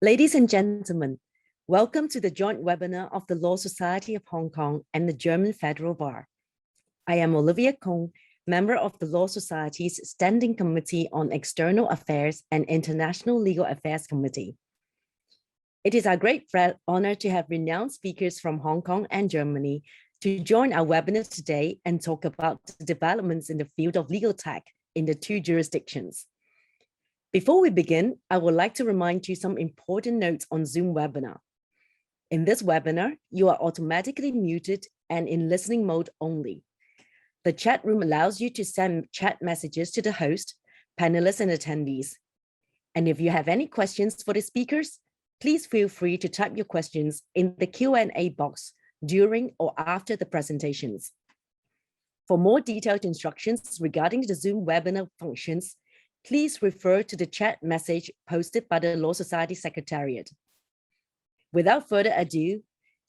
Ladies and gentlemen, welcome to the joint webinar of the Law Society of Hong Kong and the German Federal Bar. I am Olivia Kong, member of the Law Society's Standing Committee on External Affairs and International Legal Affairs Committee. It is our great honor to have renowned speakers from Hong Kong and Germany to join our webinar today and talk about the developments in the field of legal tech in the two jurisdictions. Before we begin, I would like to remind you some important notes on Zoom webinar. In this webinar, you are automatically muted and in listening mode only. The chat room allows you to send chat messages to the host, panelists, and attendees. And if you have any questions for the speakers, please feel free to type your questions in the Q&A box during or after the presentations. For more detailed instructions regarding the Zoom webinar functions, please refer to the chat message posted by the Law Society Secretariat. Without further ado,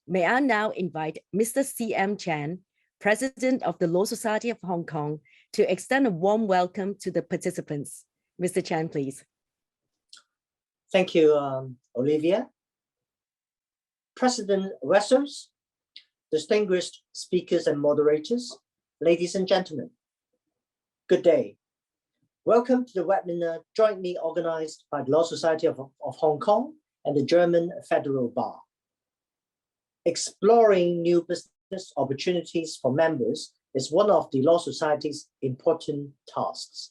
may I now invite Mr. C.M. Chan, President of the Law Society of Hong Kong, to extend a warm welcome to the participants. Mr. Chan, please. Thank you, Olivia. President Wessels, distinguished speakers and moderators, ladies and gentlemen, good day. Welcome to the webinar jointly organized by the Law Society of Hong Kong and the German Federal Bar. Exploring new business opportunities for members is one of the Law Society's important tasks.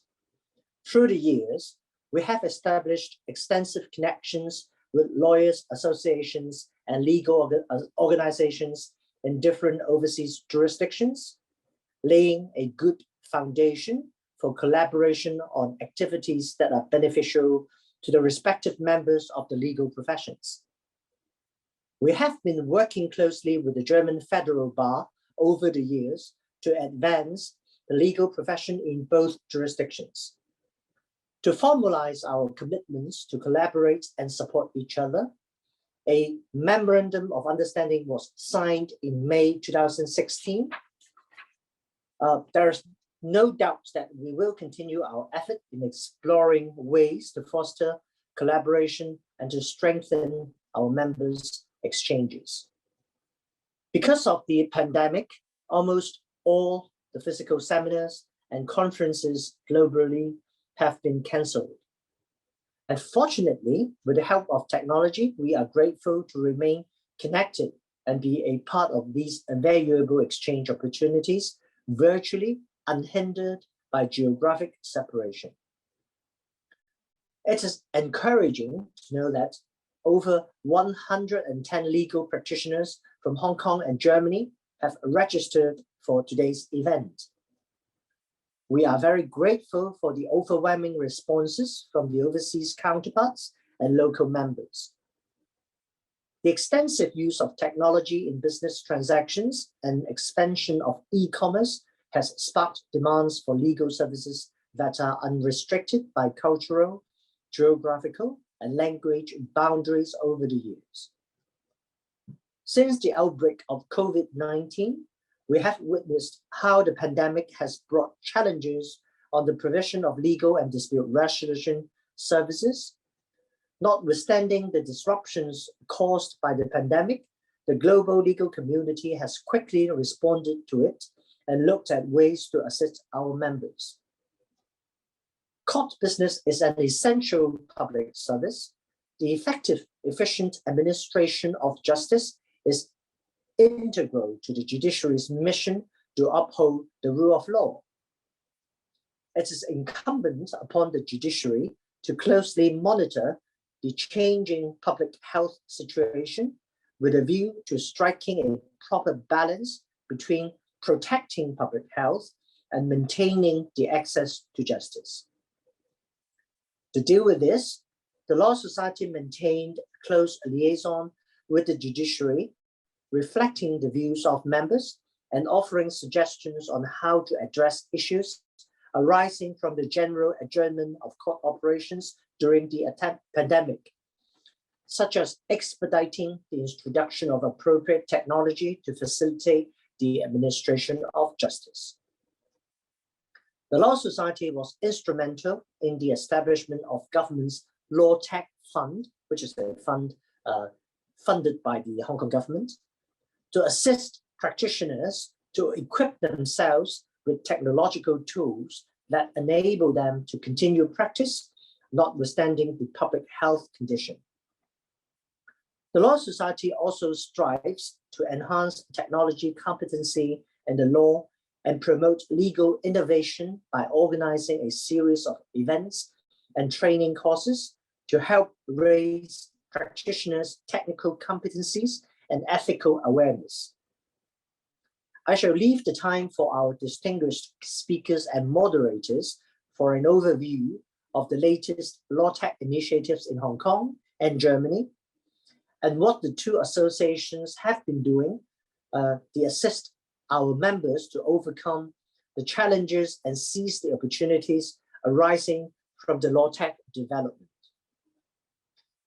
Through the years, we have established extensive connections with lawyers, associations, and legal organizations in different overseas jurisdictions, laying a good foundation for collaboration on activities that are beneficial to the respective members of the legal professions. We have been working closely with the German Federal Bar over the years to advance the legal profession in both jurisdictions. To formalize our commitments to collaborate and support each other, a memorandum of understanding was signed in May 2016. There's no doubt that we will continue our effort in exploring ways to foster collaboration and to strengthen our members' exchanges. Because of the pandemic, almost all the physical seminars and conferences globally have been cancelled. And fortunately, with the help of technology, we are grateful to remain connected and be a part of these invaluable exchange opportunities virtually, unhindered by geographic separation. It is encouraging to know that over 110 legal practitioners from Hong Kong and Germany have registered for today's event. We are very grateful for the overwhelming responses from the overseas counterparts and local members. The extensive use of technology in business transactions and expansion of e-commerce has sparked demands for legal services that are unrestricted by cultural, geographical, and language boundaries over the years. Since the outbreak of COVID-19, we have witnessed how the pandemic has brought challenges on the provision of legal and dispute resolution services. Notwithstanding the disruptions caused by the pandemic, the global legal community has quickly responded to it and looked at ways to assist our members. Court business is an essential public service. The effective, efficient administration of justice is integral to the judiciary's mission to uphold the rule of law. It is incumbent upon the judiciary to closely monitor the changing public health situation with a view to striking a proper balance between protecting public health and maintaining the access to justice. To deal with this, the Law Society maintained close liaison with the judiciary, reflecting the views of members and offering suggestions on how to address issues arising from the general adjournment of court operations during the pandemic, such as expediting the introduction of appropriate technology to facilitate the administration of justice. The Law Society was instrumental in the establishment of government's LegalTech Fund, which is a fund funded by the Hong Kong government, to assist practitioners to equip themselves with technological tools that enable them to continue practice, notwithstanding the public health condition. The Law Society also strives to enhance technology competency in the law and promote legal innovation by organizing a series of events and training courses to help raise practitioners' technical competencies and ethical awareness. I shall leave the time for our distinguished speakers and moderators for an overview of the latest LawTech initiatives in Hong Kong and Germany, and what the two associations have been doing to assist our members to overcome the challenges and seize the opportunities arising from the LawTech development.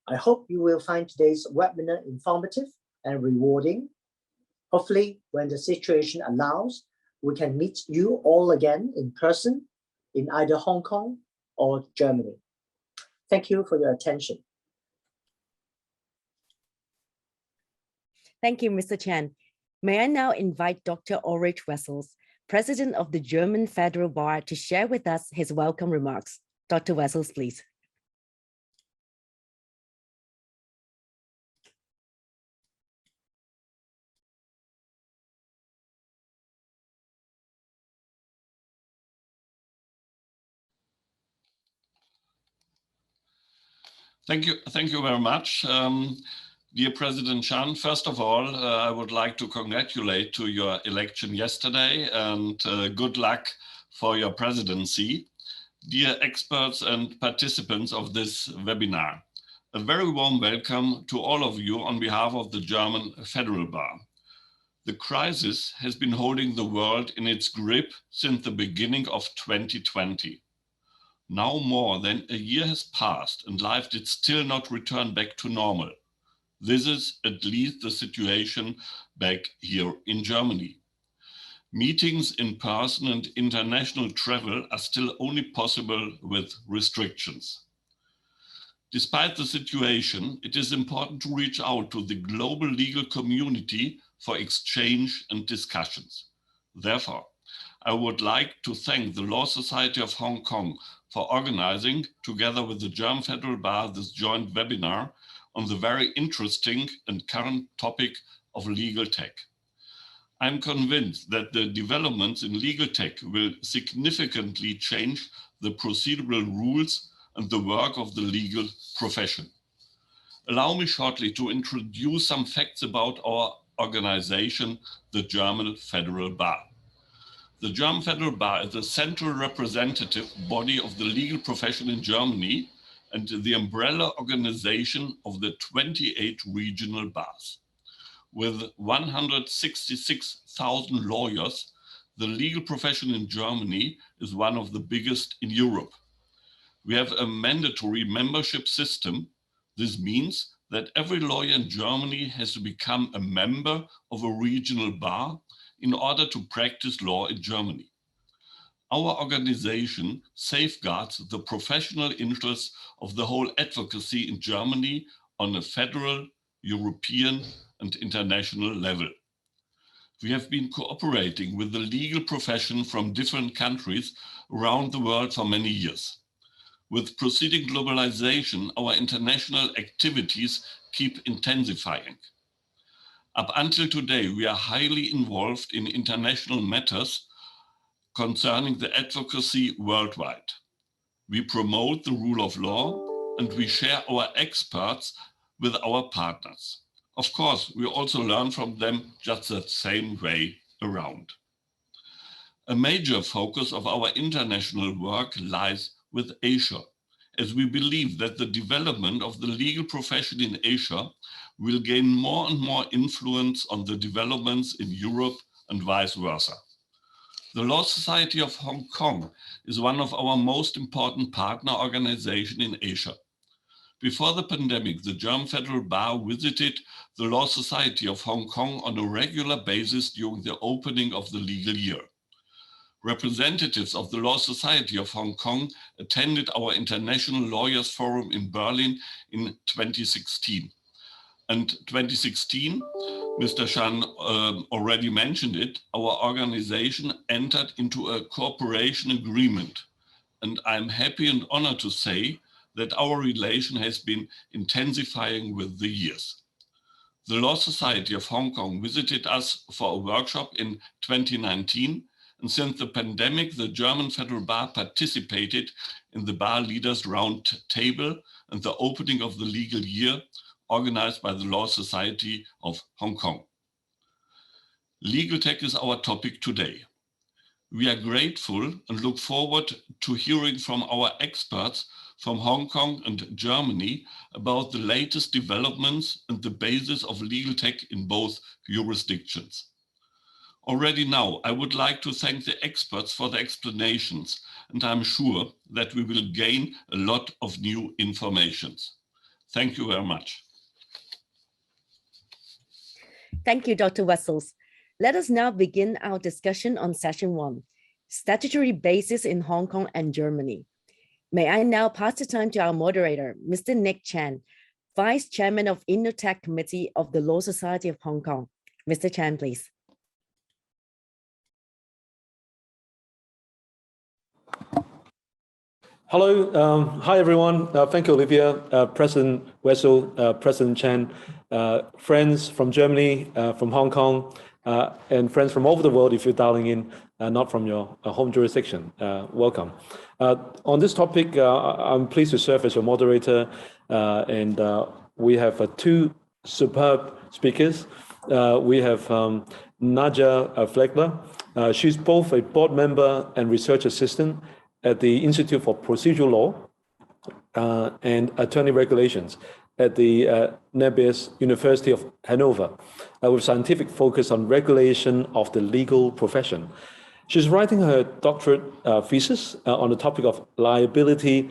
I hope you will find today's webinar informative and rewarding. Hopefully, when the situation allows, we can meet you all again in person in either Hong Kong or Germany. Thank you for your attention. Thank you, Mr. Chan. May I now invite Dr. Ulrich Wessels, President of the German Federal Bar, to share with us his welcome remarks. Dr. Wessels, please. Thank you very much. Dear President Chan, first of all, I would like to congratulate to your election yesterday and good luck for your presidency. Dear experts and participants of this webinar, a very warm welcome to all of you on behalf of the German Federal Bar. The crisis has been holding the world in its grip since the beginning of 2020. Now more than a year has passed and life did still not return back to normal. This is at least the situation back here in Germany. Meetings in person and international travel are still only possible with restrictions. Despite the situation, it is important to reach out to the global legal community for exchange and discussions. Therefore, I would like to thank the Law Society of Hong Kong for organizing, together with the German Federal Bar, this joint webinar on the very interesting and current topic of legal tech. I'm convinced that the developments in legal tech will significantly change the procedural rules and the work of the legal profession. Allow me shortly to introduce some facts about our organization, the German Federal Bar. The German Federal Bar is the central representative body of the legal profession in Germany and the umbrella organization of the 28 regional bars. With 166,000 lawyers, the legal profession in Germany is one of the biggest in Europe. We have a mandatory membership system. This means that every lawyer in Germany has to become a member of a regional bar in order to practice law in Germany. Our organization safeguards the professional interests of the whole advocacy in Germany on a federal, European, and international level. We have been cooperating with the legal profession from different countries around the world for many years. With proceeding globalization, our international activities keep intensifying. Up until today, we are highly involved in international matters concerning the advocacy worldwide. We promote the rule of law and we share our experts with our partners. Of course, we also learn from them just the same way around. A major focus of our international work lies with Asia, as we believe that the development of the legal profession in Asia will gain more and more influence on the developments in Europe and vice versa. The Law Society of Hong Kong is one of our most important partner organizations in Asia. Before the pandemic, the German Federal Bar visited the Law Society of Hong Kong on a regular basis during the opening of the legal year. Representatives of the Law Society of Hong Kong attended our International Lawyers Forum in Berlin in 2016. And 2016, Mr. Chan already mentioned it, our organization entered into a cooperation agreement. And I'm happy and honored to say that our relation has been intensifying with the years. The Law Society of Hong Kong visited us for a workshop in 2019, and since the pandemic, the German Federal Bar participated in the Bar Leaders Round Table and the opening of the legal year organized by the Law Society of Hong Kong. LegalTech is our topic today. We are grateful and look forward to hearing from our experts from Hong Kong and Germany about the latest developments and the basis of legal tech in both jurisdictions. Already now, I would like to thank the experts for the explanations, and I'm sure that we will gain a lot of new information. Thank you very much. Thank you, Dr. Wessels. Let us now begin our discussion on session 1, statutory basis in Hong Kong and Germany. May I now pass the time to our moderator, Mr. Nick Chan, Vice Chairman of LegalTech Committee of the Law Society of Hong Kong. Mr. Chan, please. Hello, hi everyone. Thank you, Olivia, President Wessel, President Chan, friends from Germany, from Hong Kong, and friends from all over the world if you're dialing in, not from your home jurisdiction. Welcome. On this topic, I'm pleased to serve as your moderator, and we have 2 superb speakers. We have Nadja Flegler. She's both a board member and research assistant at the Institute for Procedural Law and Attorney Regulations at the Nebius University of Hanover, with scientific focus on regulation of the legal profession. She's writing her doctorate thesis on the topic of liability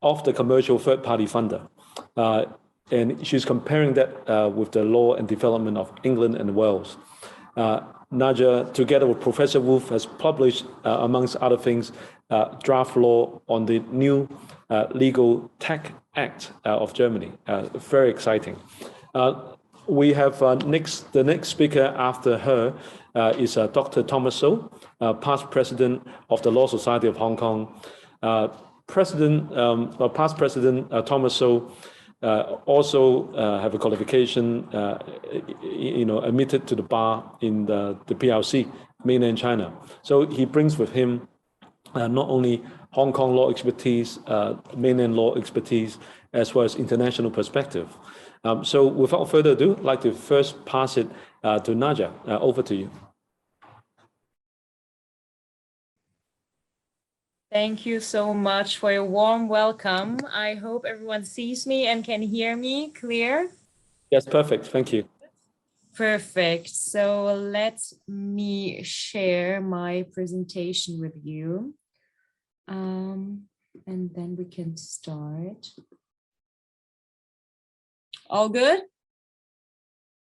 of the commercial third-party funder. And she's comparing that with the law and development of England and Wales. Nadja, together with Professor Wolf, has published, amongst other things, draft law on the new Legal Tech Act of Germany. Very exciting. We have the next speaker after her is Dr. Thomas So, past president of the Law Society of Hong Kong. Past president Thomas So also have a qualification, admitted to the bar in the PRC, mainland China. So he brings with him not only Hong Kong law expertise, mainland law expertise, as well as international perspective. So without further ado, I'd like to first pass it to Nadja. Over to you. Thank you so much for your warm welcome. I hope everyone sees me and can hear me clear. Yes, perfect. Thank you. Perfect. So let me share my presentation with you. And then we can start. All good?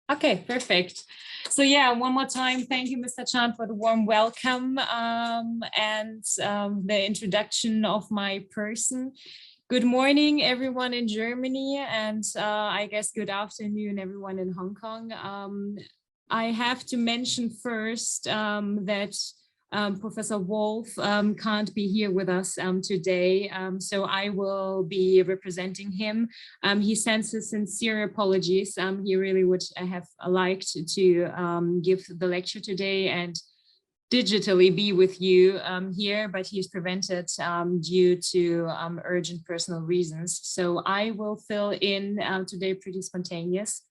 Okay, perfect. So yeah, one more time, thank you, Mr. Chan, for the warm welcome and the introduction of my person. Good morning, everyone in Germany, and I guess good afternoon, everyone in Hong Kong. I have to mention first that Professor Wolf can't be here with us today, so I will be representing him. He sends his sincere apologies. He really would have liked to give the lecture today and digitally be with you here, but he's prevented due to urgent personal reasons. So I will fill in today pretty spontaneous.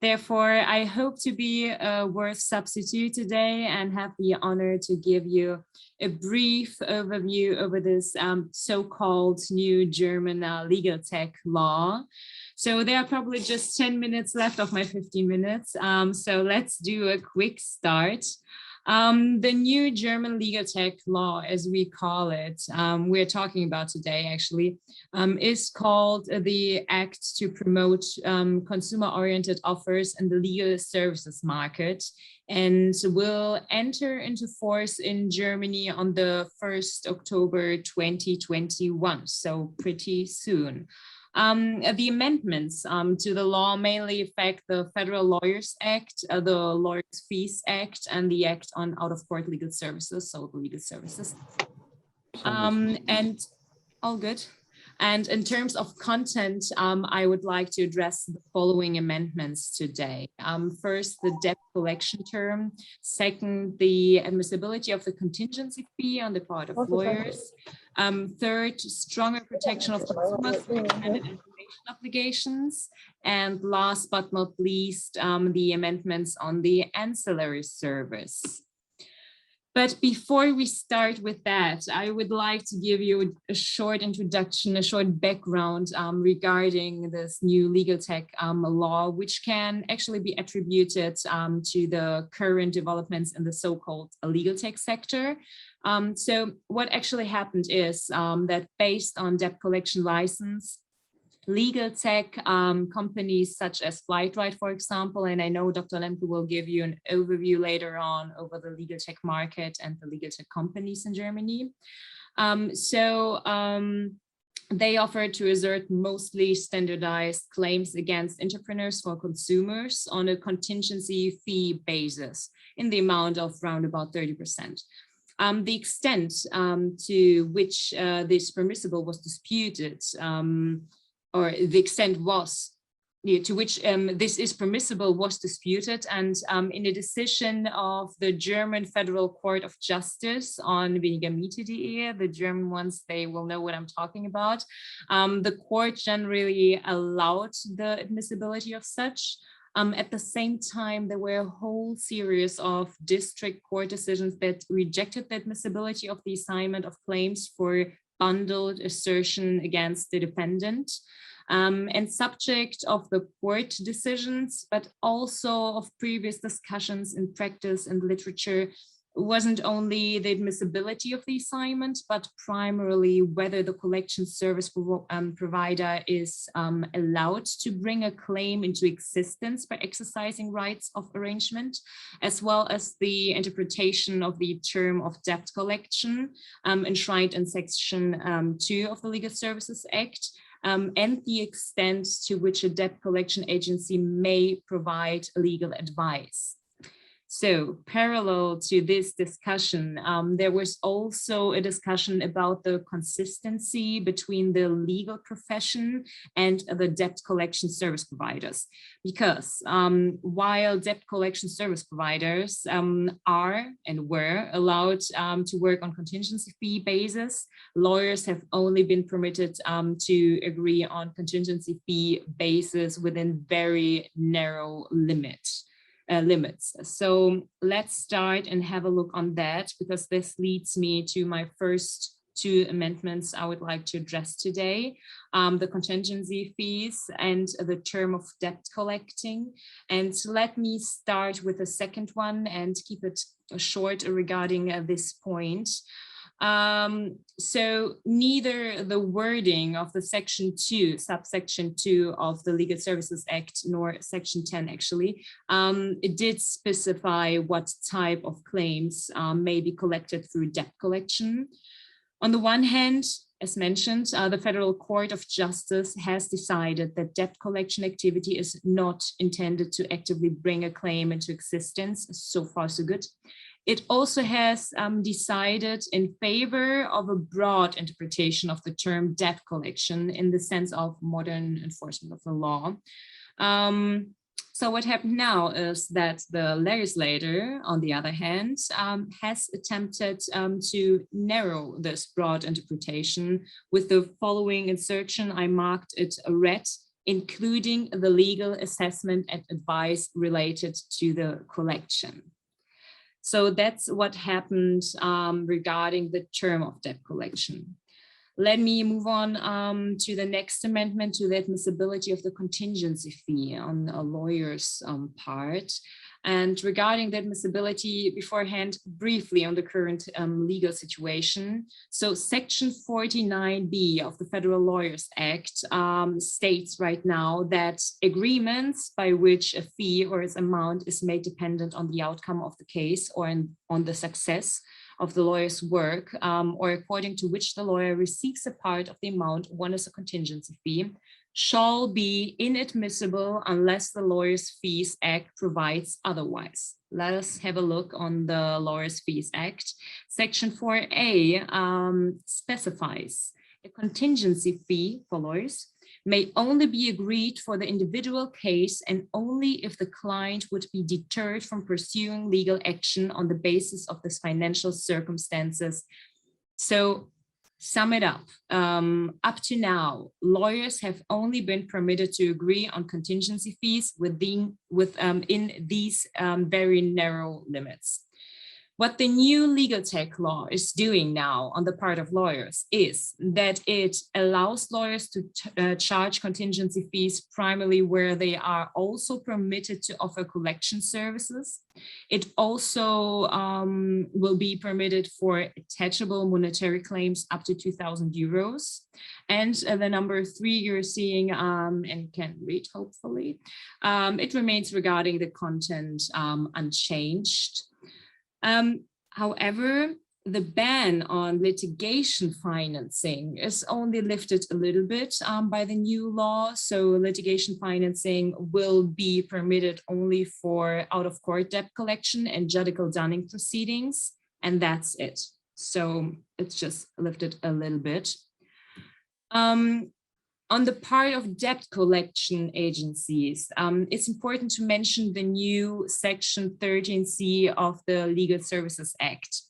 Therefore, I hope to be a worth substitute today and have the honor to give you a brief overview over this so-called new German legal tech law. So there are probably just 10 minutes left of my 15 minutes. So let's do a quick start. The new German LegalTech law, as we call it, we're talking about today actually, is called the Act to Promote Consumer-Oriented Offers in the Legal Services Market, and will enter into force in Germany on the 1st October 2021, so pretty soon. The amendments to the law mainly affect the Federal Lawyers Act, the Lawyers Fees Act, and the Act on Out-of-Court Legal Services, so the legal services. And all good. And in terms of content, I would like to address the following amendments today. First, the debt collection term. Second, the admissibility of the contingency fee on the part of lawyers. Third, stronger protection of consumers and information obligations. And last but not least, the amendments on the ancillary service. But before we start with that, I would like to give you a short introduction, a short background regarding this new LegalTech law, which can actually be attributed to the current developments in the so-called LegalTech sector. So what actually happened is that based on debt collection license, LegalTech companies such as Flightride, for example, and I know Dr. Lemke will give you an overview later on over the LegalTech market and the LegalTech companies in Germany. They offer to assert mostly standardized claims against entrepreneurs for consumers on a contingency fee basis in the amount of around about 30%. The extent to which this permissible was disputed, or the extent was to which this is permissible was disputed, and in a decision of the German Federal Court of Justice on Weniger-Miete.de, the German ones, they will know what I'm talking about, the court generally allowed the admissibility of such. At the same time, there were a whole series of district court decisions that rejected the admissibility of the assignment of claims for bundled assertion against the defendant, and subject of the court decisions, but also of previous discussions in practice and literature, wasn't only the admissibility of the assignment, but primarily whether the collection service provider is allowed to bring a claim into existence by exercising rights of arrangement, as well as the interpretation of the term of debt collection enshrined in Section 2 of the Legal Services Act, and the extent to which a debt collection agency may provide legal advice. So parallel to this discussion, there was also a discussion about the consistency between the legal profession and the debt collection service providers. Because while debt collection service providers are and were allowed to work on contingency fee basis, lawyers have only been permitted to agree on contingency fee basis within very narrow limits. So let's start and have a look on that, because this leads me to my first two amendments I would like to address today, the contingency fees and the term of debt collecting. And let me start with the second one and keep it short regarding this point. So neither the wording of the Section 2, subsection 2 of the Legal Services Act, nor Section 10 actually, it did specify what type of claims may be collected through debt collection. On the one hand, as mentioned, the Federal Court of Justice has decided that debt collection activity is not intended to actively bring a claim into existence. So far, so good. It also has decided in favor of a broad interpretation of the term debt collection in the sense of modern enforcement of the law. So what happened now is that the legislator, on the other hand, has attempted to narrow this broad interpretation with the following insertion. I marked it red, including the legal assessment and advice related to the collection. So that's what happened regarding the term of debt collection. Let me move on to the next amendment, to the admissibility of the contingency fee on a lawyer's part. And regarding the admissibility beforehand, briefly on the current legal situation. So section 49B of the Federal Lawyers Act states right now that agreements by which a fee or its amount is made dependent on the outcome of the case or on the success of the lawyer's work, or according to which the lawyer receives a part of the amount won as a contingency fee, shall be inadmissible unless the Lawyers' Fees Act provides otherwise. Let us have a look on the Lawyers' Fees Act. Section 4A specifies a contingency fee for lawyers may only be agreed for the individual case and only if the client would be deterred from pursuing legal action on the basis of this financial circumstances. So sum it up. Up to now, lawyers have only been permitted to agree on contingency fees in these very narrow limits. What the new LegalTech law is doing now on the part of lawyers is that it allows lawyers to charge contingency fees primarily where they are also permitted to offer collection services. It also will be permitted for attachable monetary claims up to 2,000 euros. And the number 3 you're seeing and can read, hopefully, it remains regarding the content unchanged. However, the ban on litigation financing is only lifted a little bit by the new law. So litigation financing will be permitted only for out-of-court debt collection and judicial dunning proceedings, and that's it. So it's just lifted a little bit. On the part of debt collection agencies, it's important to mention the new section 13C of the Legal Services Act,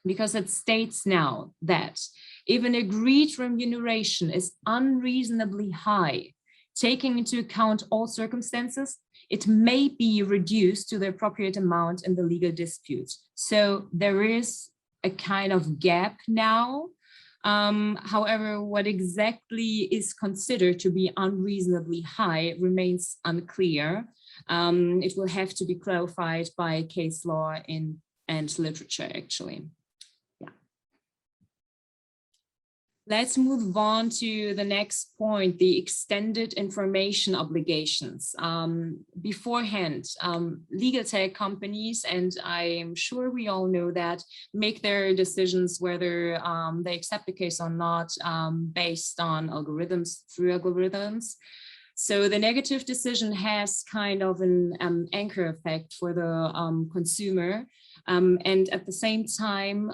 because it states now that if an agreed remuneration is unreasonably high, taking into account all circumstances, it may be reduced to the appropriate amount in the legal dispute. So there is a kind of gap now. However, what exactly is considered to be unreasonably high remains unclear. It will have to be clarified by case law and literature, actually. Yeah. Let's move on to the next point, the extended information obligations. Beforehand, legal tech companies, and I'm sure we all know that, make their decisions whether they accept the case or not based on algorithms, through algorithms. So the negative decision has kind of an anchor effect for the consumer. And at the same time,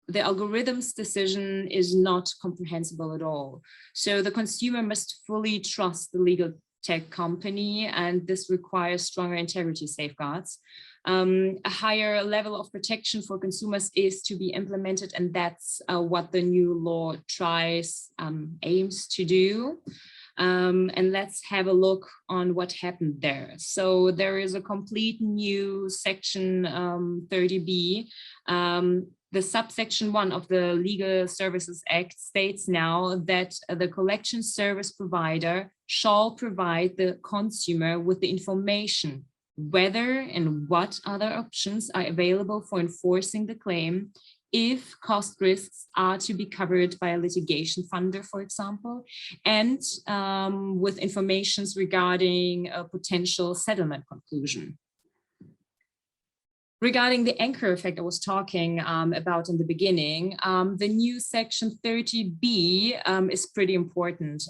the algorithm's decision is not comprehensible at all. So the consumer must fully trust the legal tech company, and this requires stronger integrity safeguards. A higher level of protection for consumers is to be implemented, and that's what the new law aims to do. And let's have a look on what happened there. So there is a complete new section 30B. The subsection 1 of the Legal Services Act states now that the collection service provider shall provide the consumer with the information whether and what other options are available for enforcing the claim, if cost risks are to be covered by a litigation funder, for example, and with information regarding a potential settlement conclusion. Regarding the anchor effect I was talking about in the beginning, the new section 30B is pretty important.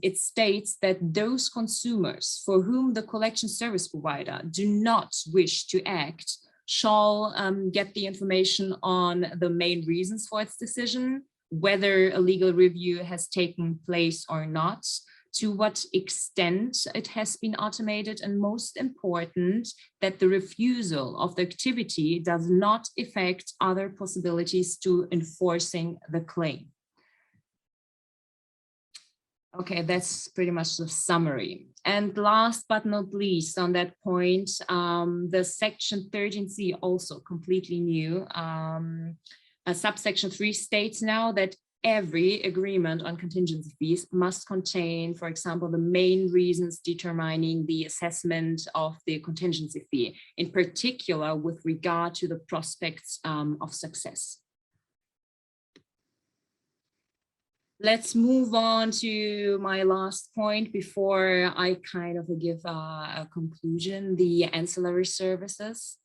It states that those consumers for whom the collection service provider do not wish to act shall get the information on the main reasons for its decision, whether a legal review has taken place or not, to what extent it has been automated, and most important, that the refusal of the activity does not affect other possibilities to enforcing the claim. Okay, that's pretty much the summary. And last but not least on that point, the section 13C also completely new. Subsection 3 states now that every agreement on contingency fees must contain, for example, the main reasons determining the assessment of the contingency fee, in particular with regard to the prospects of success. Let's move on to my last point before I kind of give a conclusion, the ancillary services.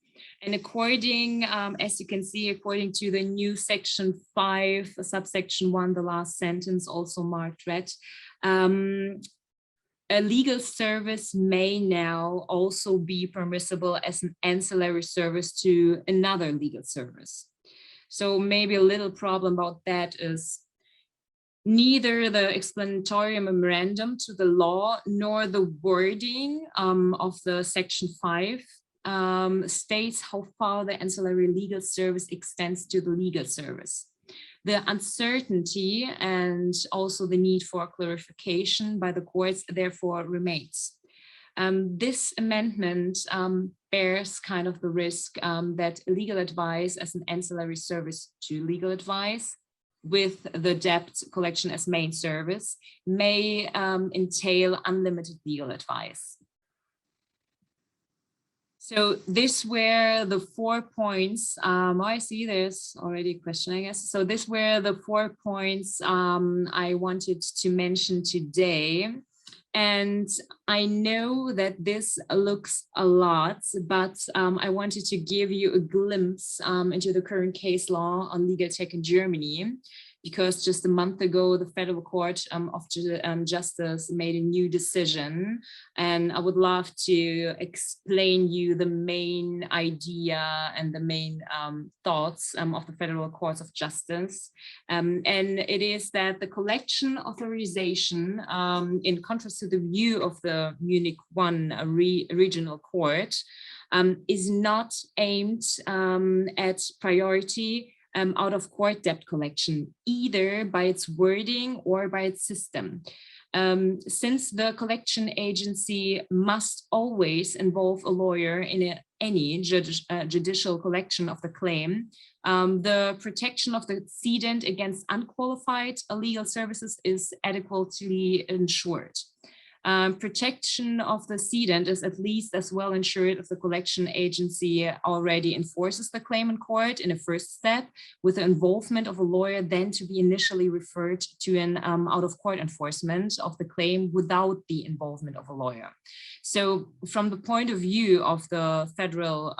And according, as you can see, according to the new section 5, subsection 1, the last sentence also marked red, a legal service may now also be permissible as an ancillary service to another legal service. So maybe a little problem about that is neither the explanatory memorandum to the law nor the wording of the section 5 states how far the ancillary legal service extends to the legal service. The uncertainty and also the need for clarification by the courts therefore remains. This amendment bears kind of the risk that legal advice as an ancillary service to legal advice with the debt collection as main service may entail unlimited legal advice. So this were the 4 points. I see there's already a question, I guess. So this were the 4 points I wanted to mention today. And I know that this looks a lot, but I wanted to give you a glimpse into the current case law on legal tech in Germany, because just a month ago, the Federal Court of Justice made a new decision. And I would love to explain you the main idea and the main thoughts of the Federal Courts of Justice. And it is that the collection authorization, in contrast to the view of the Munich I regional court, is not aimed at priority out of court debt collection, either by its wording or by its system. Since the collection agency must always involve a lawyer in any judicial collection of the claim, the protection of the cedent against unqualified legal services is adequately ensured. Protection of the cedent is at least as well ensured if the collection agency already enforces the claim in court in a first step, with the involvement of a lawyer then to be initially referred to an out-of-court enforcement of the claim without the involvement of a lawyer. So from the point of view of the Federal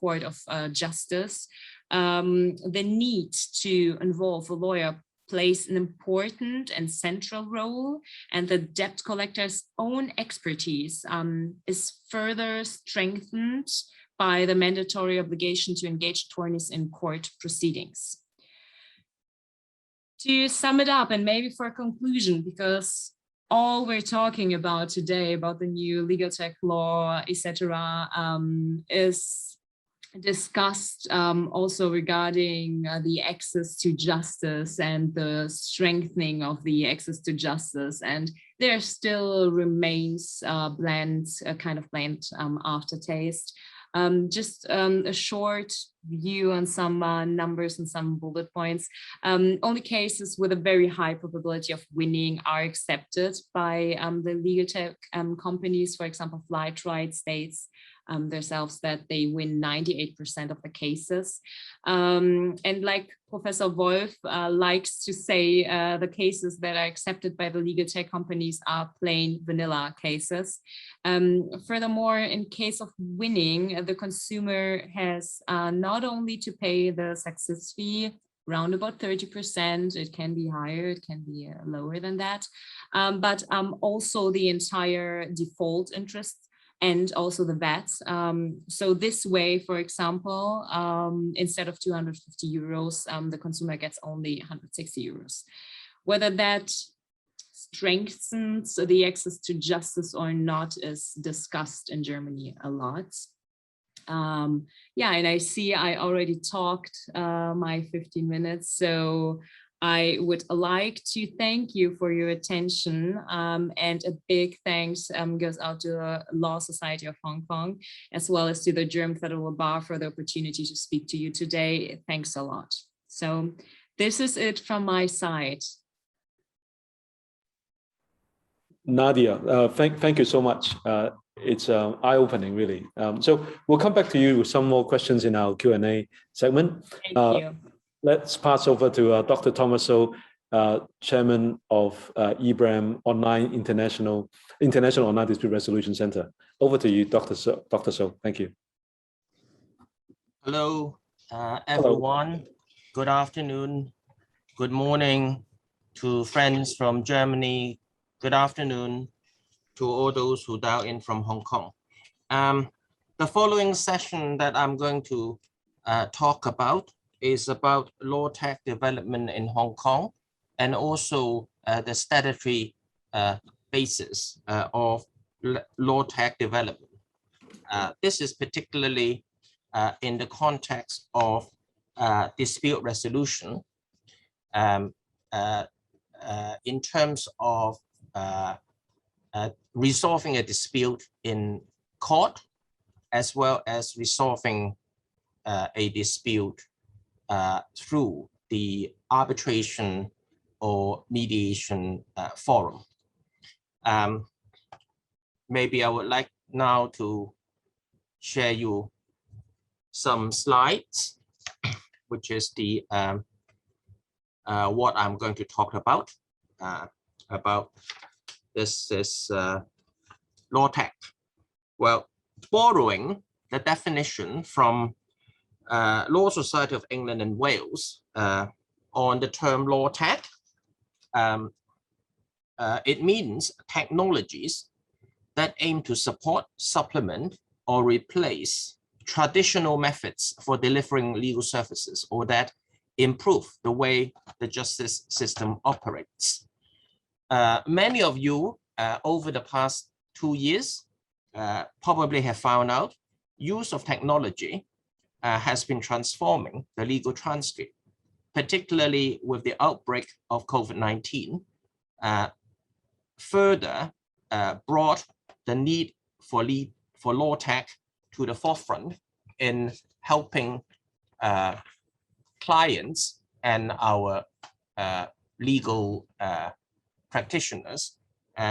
Court of Justice, the need to involve a lawyer plays an important and central role, and the debt collector's own expertise is further strengthened by the mandatory obligation to engage attorneys in court proceedings. To sum it up, and maybe for a conclusion, because all we're talking about today about the new legal tech law, etc., is discussed also regarding the access to justice and the strengthening of the access to justice, and there still remains a kind of bland aftertaste. Just a short view on some numbers and some bullet points. Only cases with a very high probability of winning are accepted by the legal tech companies. For example, Flightright states themselves that they win 98% of the cases. And like Professor Wolf likes to say, the cases that are accepted by the legal tech companies are plain vanilla cases. Furthermore, in case of winning, the consumer has not only to pay the success fee, around about 30%, it can be higher, it can be lower than that, but also the entire default interest and also the VAT. So this way, for example, instead of 250 euros, the consumer gets only 160 euros. Whether that strengthens the access to justice or not is discussed in Germany a lot. Yeah, and I see I already talked my 15 minutes, so I would like to thank you for your attention, and a big thanks goes out to the Law Society of Hong Kong, as well as to the German Federal Bar for the opportunity to speak to you today. Thanks a lot. So this is it from my side. Nadia, thank you so much. It's eye-opening, really. So we'll come back to you with some more questions in our Q&A segment. Thank you. Let's pass over to Dr. Thomas So, Chairman of EBRAM International Online Dispute Resolution Center. Over to you, Dr. So. Thank you. Hello, everyone. Hello. Good afternoon. Good morning to friends from Germany. Good afternoon to all those who dial in from Hong Kong. The following session that I'm going to talk about is about law tech development in Hong Kong, and also the statutory basis of law tech development. This is particularly in the context of dispute resolution, in terms of resolving a dispute in court, as well as resolving a dispute through the arbitration or mediation forum. Maybe I would like now to share you some slides, which is the what I'm going to talk about. This is law tech. Well, borrowing the definition from Law Society of England and Wales on the term law tech, it means technologies that aim to support, supplement, or replace traditional methods for delivering legal services, or that improve the way the justice system operates. Many of you over the past 2 years probably have found out use of technology has been transforming the legal transcript, particularly with the outbreak of COVID-19, further brought the need for law tech to the forefront in helping clients and our legal practitioners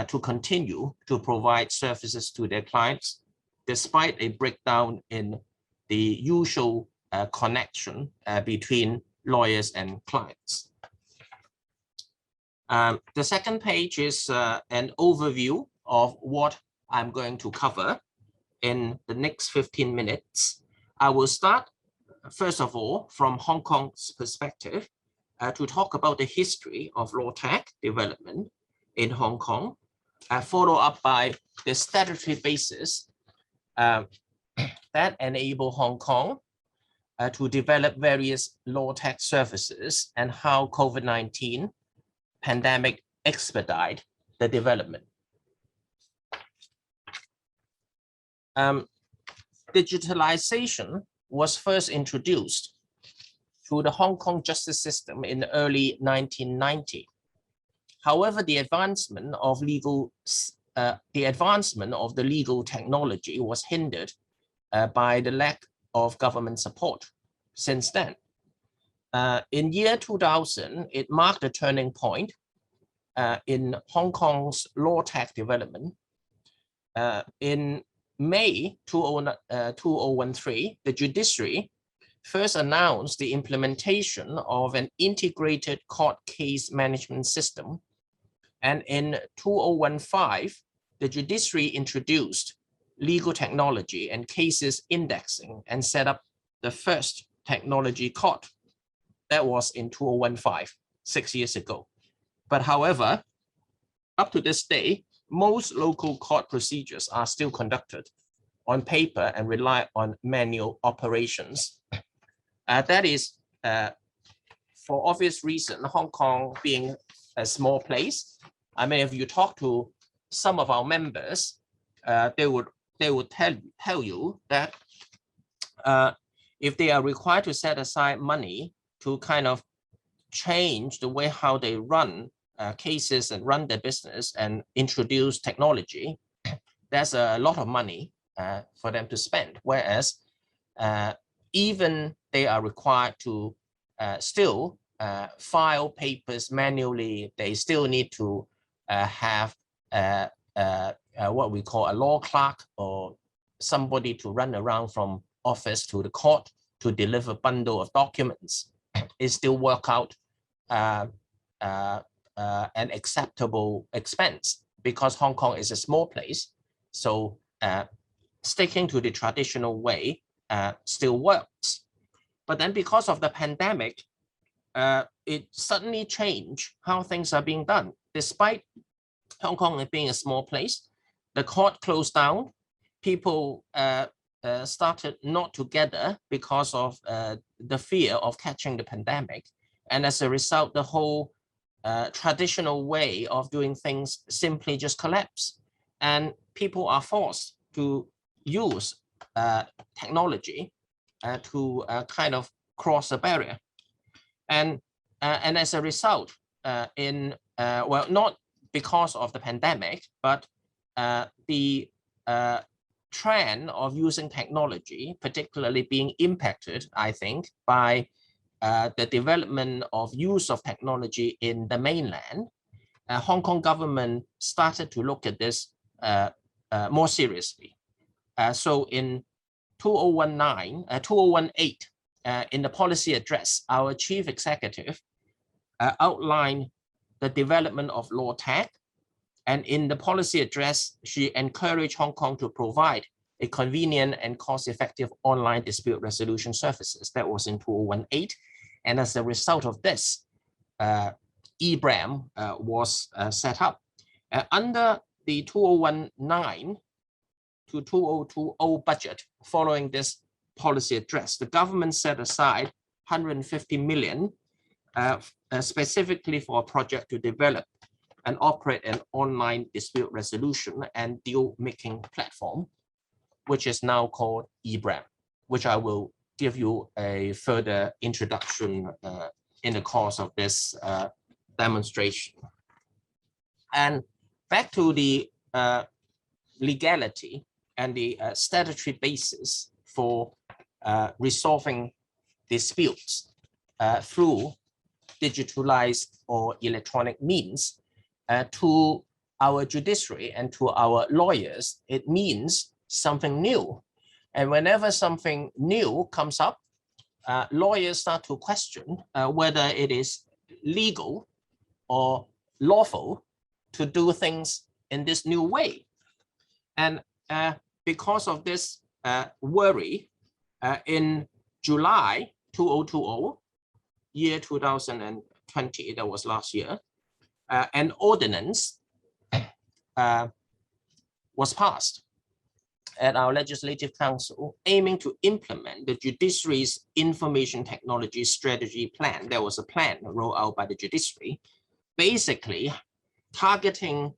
to continue to provide services to their clients, despite a breakdown in the usual connection between lawyers and clients. The second page is an overview of what I'm going to cover in the next 15 minutes. I will start, first of all, from Hong Kong's perspective, to talk about the history of law tech development in Hong Kong, followed up by the statutory basis that enable Hong Kong to develop various law tech services, and how COVID-19 pandemic expedite the development. Digitalization was first introduced through the Hong Kong justice system in the early 1990. However, the advancement of the legal technology was hindered by the lack of government support since then. In year 2000, it marked a turning point in Hong Kong's law tech development. In May 2013, the judiciary first announced the implementation of an integrated court case management system. And in 2015, the judiciary introduced legal technology and cases indexing and set up the first technology court. That was in 2015, 6 years ago. But however, up to this day, most local court procedures are still conducted on paper and rely on manual operations. That is, for obvious reason, Hong Kong being a small place. I mean, if you talk to some of our members, they would tell you that if they are required to set aside money to kind of change the way how they run cases and run their business and introduce technology, there's a lot of money for them to spend. Whereas even they are required to still file papers manually. They still need to have what we call a law clerk or somebody to run around from office to the court to deliver bundle of documents. It still work out an acceptable expense because Hong Kong is a small place. So sticking to the traditional way still works. But then because of the pandemic, it suddenly changed how things are being done. Despite Hong Kong being a small place, the court closed down. People started not to gather because of the fear of catching the pandemic. And as a result, the whole traditional way of doing things simply just collapsed. And people are forced to use technology to kind of cross a barrier. And as a result, well, not because of the pandemic, but the trend of using technology, particularly being impacted, I think, by the development of use of technology in the mainland, Hong Kong government started to look at this more seriously. So in 2018, in the policy address, our chief executive outlined the development of LegalTech. And in the policy address, she encouraged Hong Kong to provide a convenient and cost-effective online dispute resolution services. That was in 2018. And as a result of this, EBRAM was set up. Under the 2019 to 2020 budget, following this policy address, the government set aside 150 million specifically for a project to develop and operate an online dispute resolution and deal-making platform, which is now called EBRAM, which I will give you a further introduction in the course of this demonstration. And back to the legality and the statutory basis for resolving disputes through digitalized or electronic means. To our judiciary and to our lawyers, it means something new. And whenever something new comes up, lawyers start to question whether it is legal or lawful to do things in this new way. And because of this worry, in July 2020, year 2020, that was last year, an ordinance was passed at our Legislative Council aiming to implement the judiciary's information technology strategy plan. There was a plan rolled out by the judiciary, basically targeting,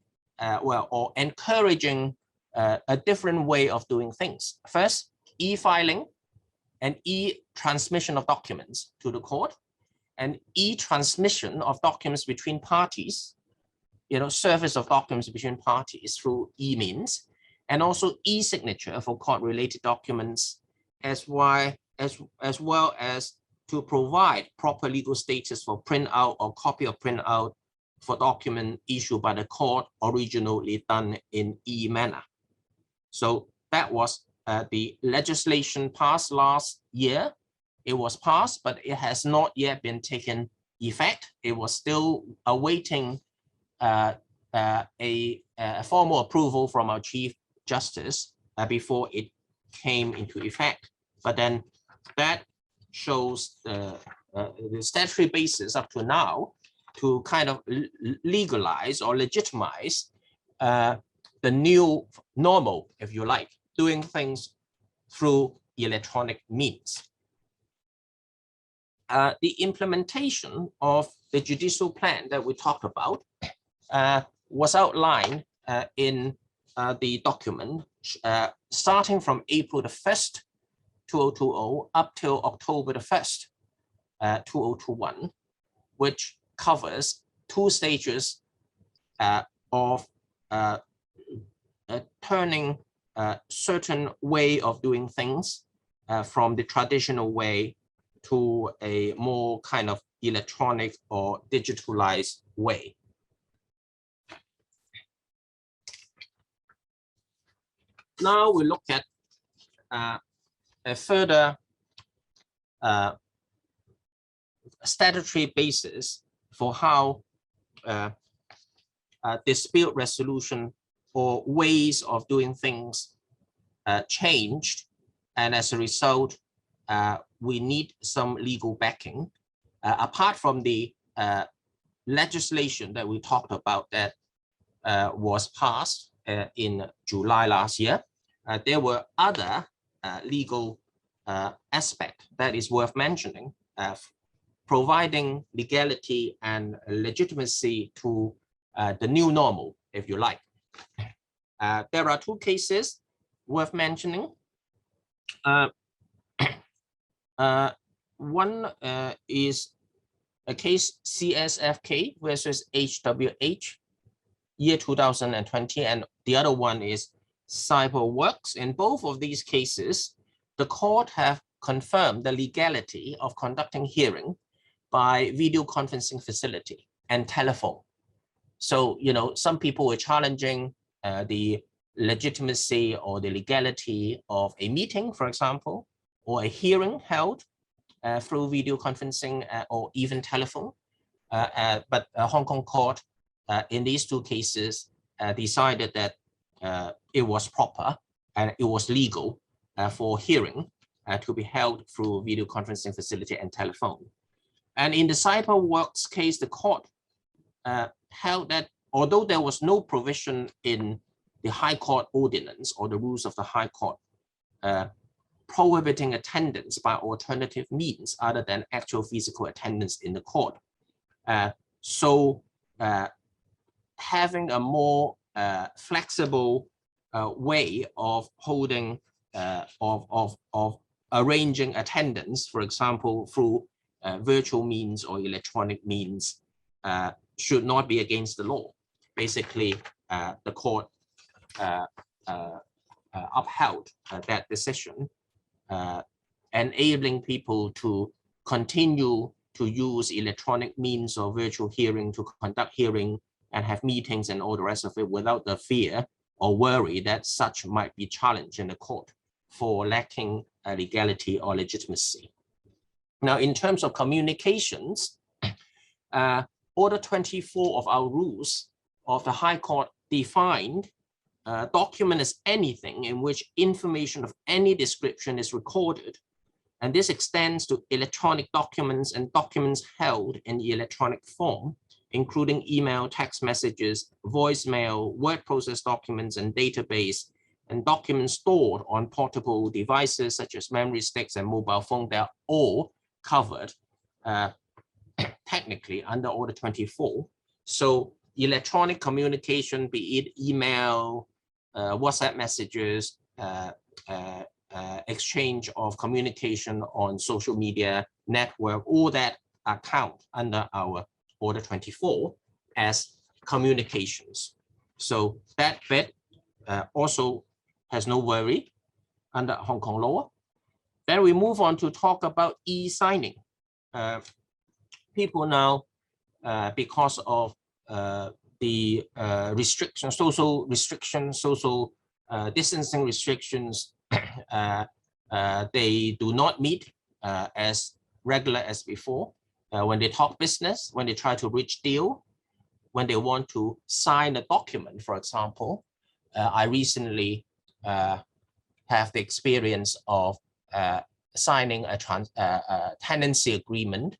or encouraging a different way of doing things. First, e-filing and e-transmission of documents to the court, and e-transmission of documents between parties, service of documents between parties through e-means, and also e-signature for court-related documents, as well as to provide proper legal status for printout or copy of printout for document issued by the court originally done in e-manner. So that was the legislation passed last year. It was passed, but it has not yet been taken effect. It was still awaiting a formal approval from our Chief Justice before it came into effect. But then that shows the statutory basis up to now to kind of legalize or legitimize the new normal, if you like, doing things through electronic means. The implementation of the judicial plan that we talked about was outlined in the document starting from April the 1st, 2020 up till October the 1st, 2021, which covers 2 stages of turning a certain way of doing things from the traditional way to a more kind of electronic or digitalized way. Now we look at a further statutory basis for how dispute resolution or ways of doing things changed, and as a result, we need some legal backing. Apart from the legislation that we talked about that was passed in July last year, there were other legal aspects that is worth mentioning, providing legality and legitimacy to the new normal, if you like. There are two cases worth mentioning. One is a case CSFK versus HWH, year 2020, and the other one is CyberWorks. In both of these cases, the court have confirmed the legality of conducting hearing by video conferencing facility and telephone. So, you know, some people were challenging the legitimacy or the legality of a meeting, for example, or a hearing held through video conferencing or even telephone. But Hong Kong court in these two cases decided that it was proper and it was legal for hearing to be held through video conferencing facility and telephone. And in the CyberWorks case, the court held that although there was no provision in the High Court Ordinance or the rules of the High Court prohibiting attendance by alternative means other than actual physical attendance in the court. So having a more flexible way of holding, of arranging attendance, for example, through virtual means or electronic means, should not be against the law. Basically, the court upheld that decision, enabling people to continue to use electronic means or virtual hearing to conduct hearing and have meetings and all the rest of it without the fear or worry that such might be challenged in the court for lacking legality or legitimacy. Now, in terms of communications, Order 24 of our rules of the High Court defined document as anything in which information of any description is recorded. And this extends to electronic documents and documents held in the electronic form, including email, text messages, voicemail, word processed documents and database, and documents stored on portable devices such as memory sticks and mobile phone. They are all covered technically under Order 24. So electronic communication, be it email, WhatsApp messages, exchange of communication on social media network, all that account under our Order 24 as communications. So that bit also has no worry under Hong Kong law. Then we move on to talk about e-signing. People now, because of the restrictions, social restrictions, social distancing restrictions, they do not meet as regular as before. When they talk business, when they try to reach deal, when they want to sign a document, for example, I recently have the experience of signing a tenancy agreement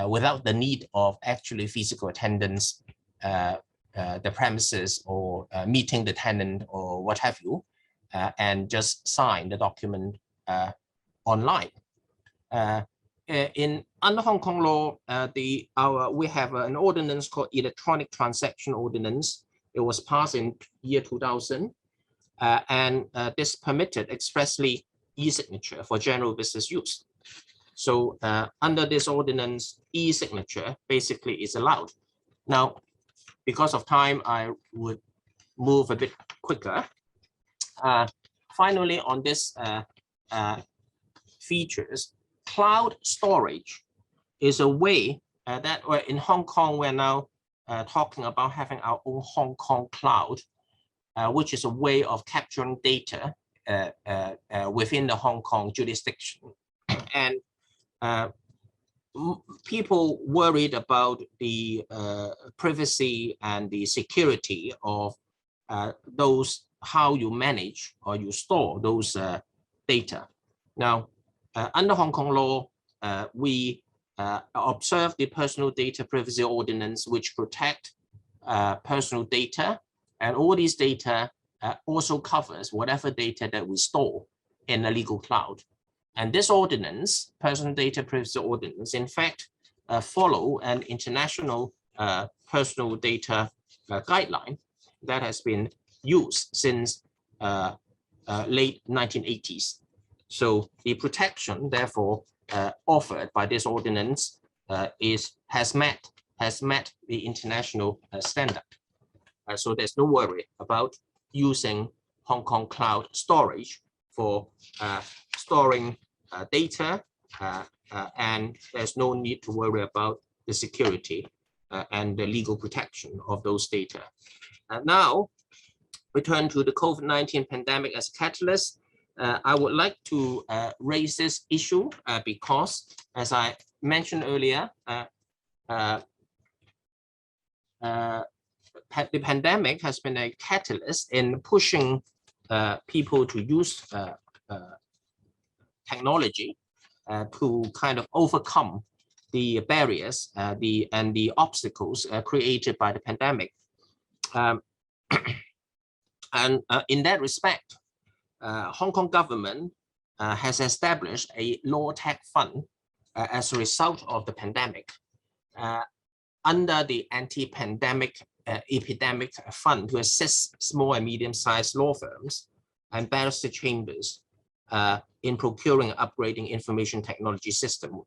without the need of actually physical attendance, the premises, or meeting the tenant or what have you, and just sign the document online. Under Hong Kong law, we have an ordinance called Electronic Transaction Ordinance. It was passed in year 2000, and this permitted expressly e-signature for general business use. So under this ordinance, e-signature basically is allowed. Now, because of time, I would move a bit quicker. Finally, on this features, cloud storage is a way that in Hong Kong, we're now talking about having our own Hong Kong cloud, which is a way of capturing data within the Hong Kong jurisdiction. And people worried about the privacy and the security of those, how you manage or you store those data. Now, under Hong Kong law, we observe the Personal Data Privacy Ordinance, which protect personal data, and all these data also covers whatever data that we store in a legal cloud. And this ordinance, Personal Data Privacy Ordinance, in fact, follow an international personal data guideline that has been used since late 1980s. So the protection, therefore, offered by this ordinance has met the international standard. So there's no worry about using Hong Kong cloud storage for storing data, and there's no need to worry about the security and the legal protection of those data. Now, we turn to the COVID-19 pandemic as a catalyst. I would like to raise this issue because, as I mentioned earlier, the pandemic has been a catalyst in pushing people to use technology to kind of overcome the barriers and the obstacles created by the pandemic. And in that respect, Hong Kong government has established a LegalTech fund as a result of the pandemic under the anti-pandemic epidemic fund to assist small and medium-sized law firms and barrister chambers in procuring and upgrading information technology system.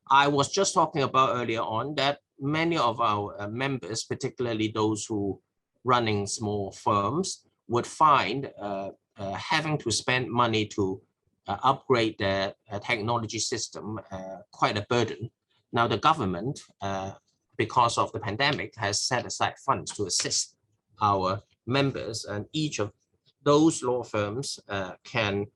I was just talking about earlier on that many of our members, particularly those who running small firms, would find having to spend money to upgrade their technology system quite a burden. Now the government, because of the pandemic, has set aside funds to assist our members, and each of those law firms can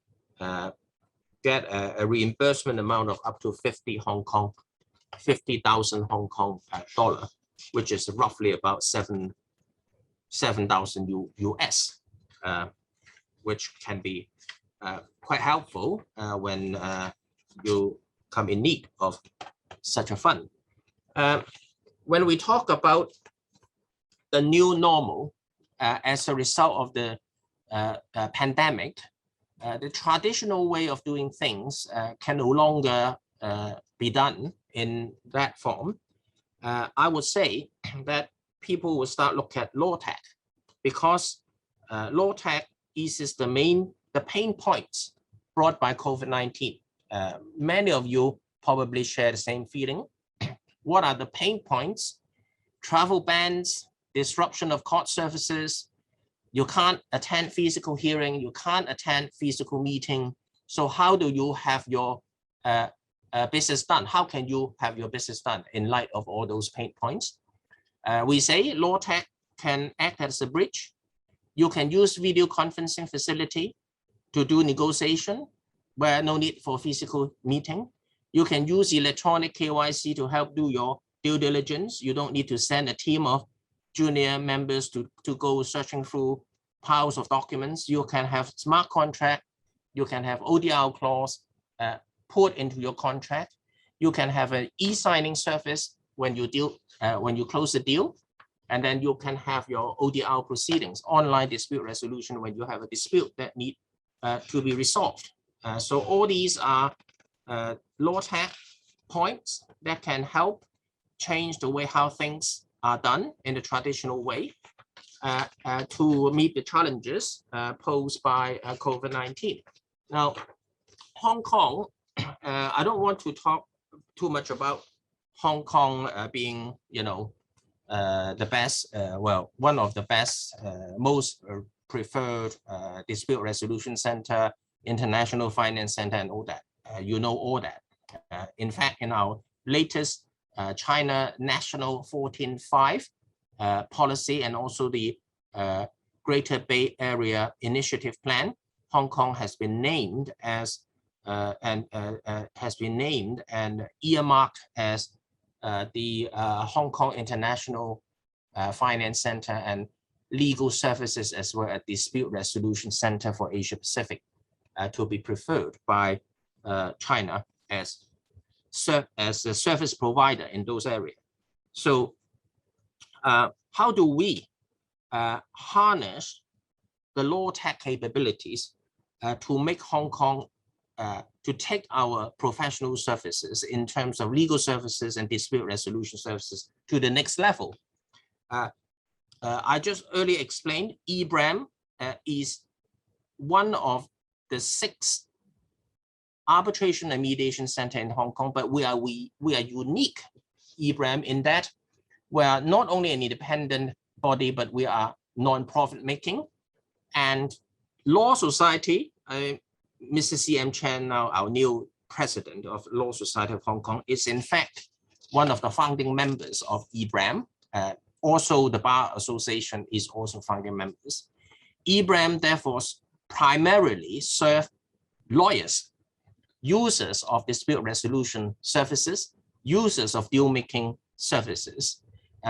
get a reimbursement amount of up to 50,000 Hong Kong dollar, which is roughly about 7,000 US, which can be quite helpful when you come in need of such a fund. When we talk about the new normal as a result of the pandemic, the traditional way of doing things can no longer be done in that form. I would say that people will start looking at LegalTech, because LegalTech eases the pain points brought by COVID-19. Many of you probably share the same feeling. What are the pain points? Travel bans, disruption of court services. You can't attend physical hearing. You can't attend physical meeting. So how do you have your business done? How can you have your business done in light of all those pain points? We say LegalTech can act as a bridge. You can use video conferencing facility to do negotiation where no need for physical meeting. You can use electronic KYC to help do your due diligence. You don't need to send a team of junior members to go searching through piles of documents. You can have smart contract. You can have ODR clause put into your contract. You can have an e-signing service when you close the deal, and then you can have your ODR proceedings, online dispute resolution, when you have a dispute that need to be resolved. So all these are LegalTech points that can help change the way how things are done in the traditional way to meet the challenges posed by COVID-19. Now, Hong Kong, I don't want to talk too much about Hong Kong being, the best, one of the best, most preferred dispute resolution center, international finance center, and all that. You know all that. In fact, in our latest China National 14.5 policy and also the Greater Bay Area Initiative Plan, Hong Kong has been named as and earmarked as the Hong Kong International Finance Center and Legal Services as well as Dispute Resolution Center for Asia Pacific to be preferred by China as a service provider in those areas. So how do we harness the LegalTech capabilities to make Hong Kong to take our professional services in terms of legal services and dispute resolution services to the next level? I just earlier explained eBRAM is one of the 6 arbitration and mediation center in Hong Kong, but we are unique, eBRAM, in that we are not only an independent body, but we are non-profit making. And Law Society, Mr. C.M. Chan, now our new president of Law Society of Hong Kong, is in fact one of the founding members of eBRAM. Also, the Bar Association is also founding members. eBRAM therefore primarily serve lawyers, users of dispute resolution services, users of deal-making services.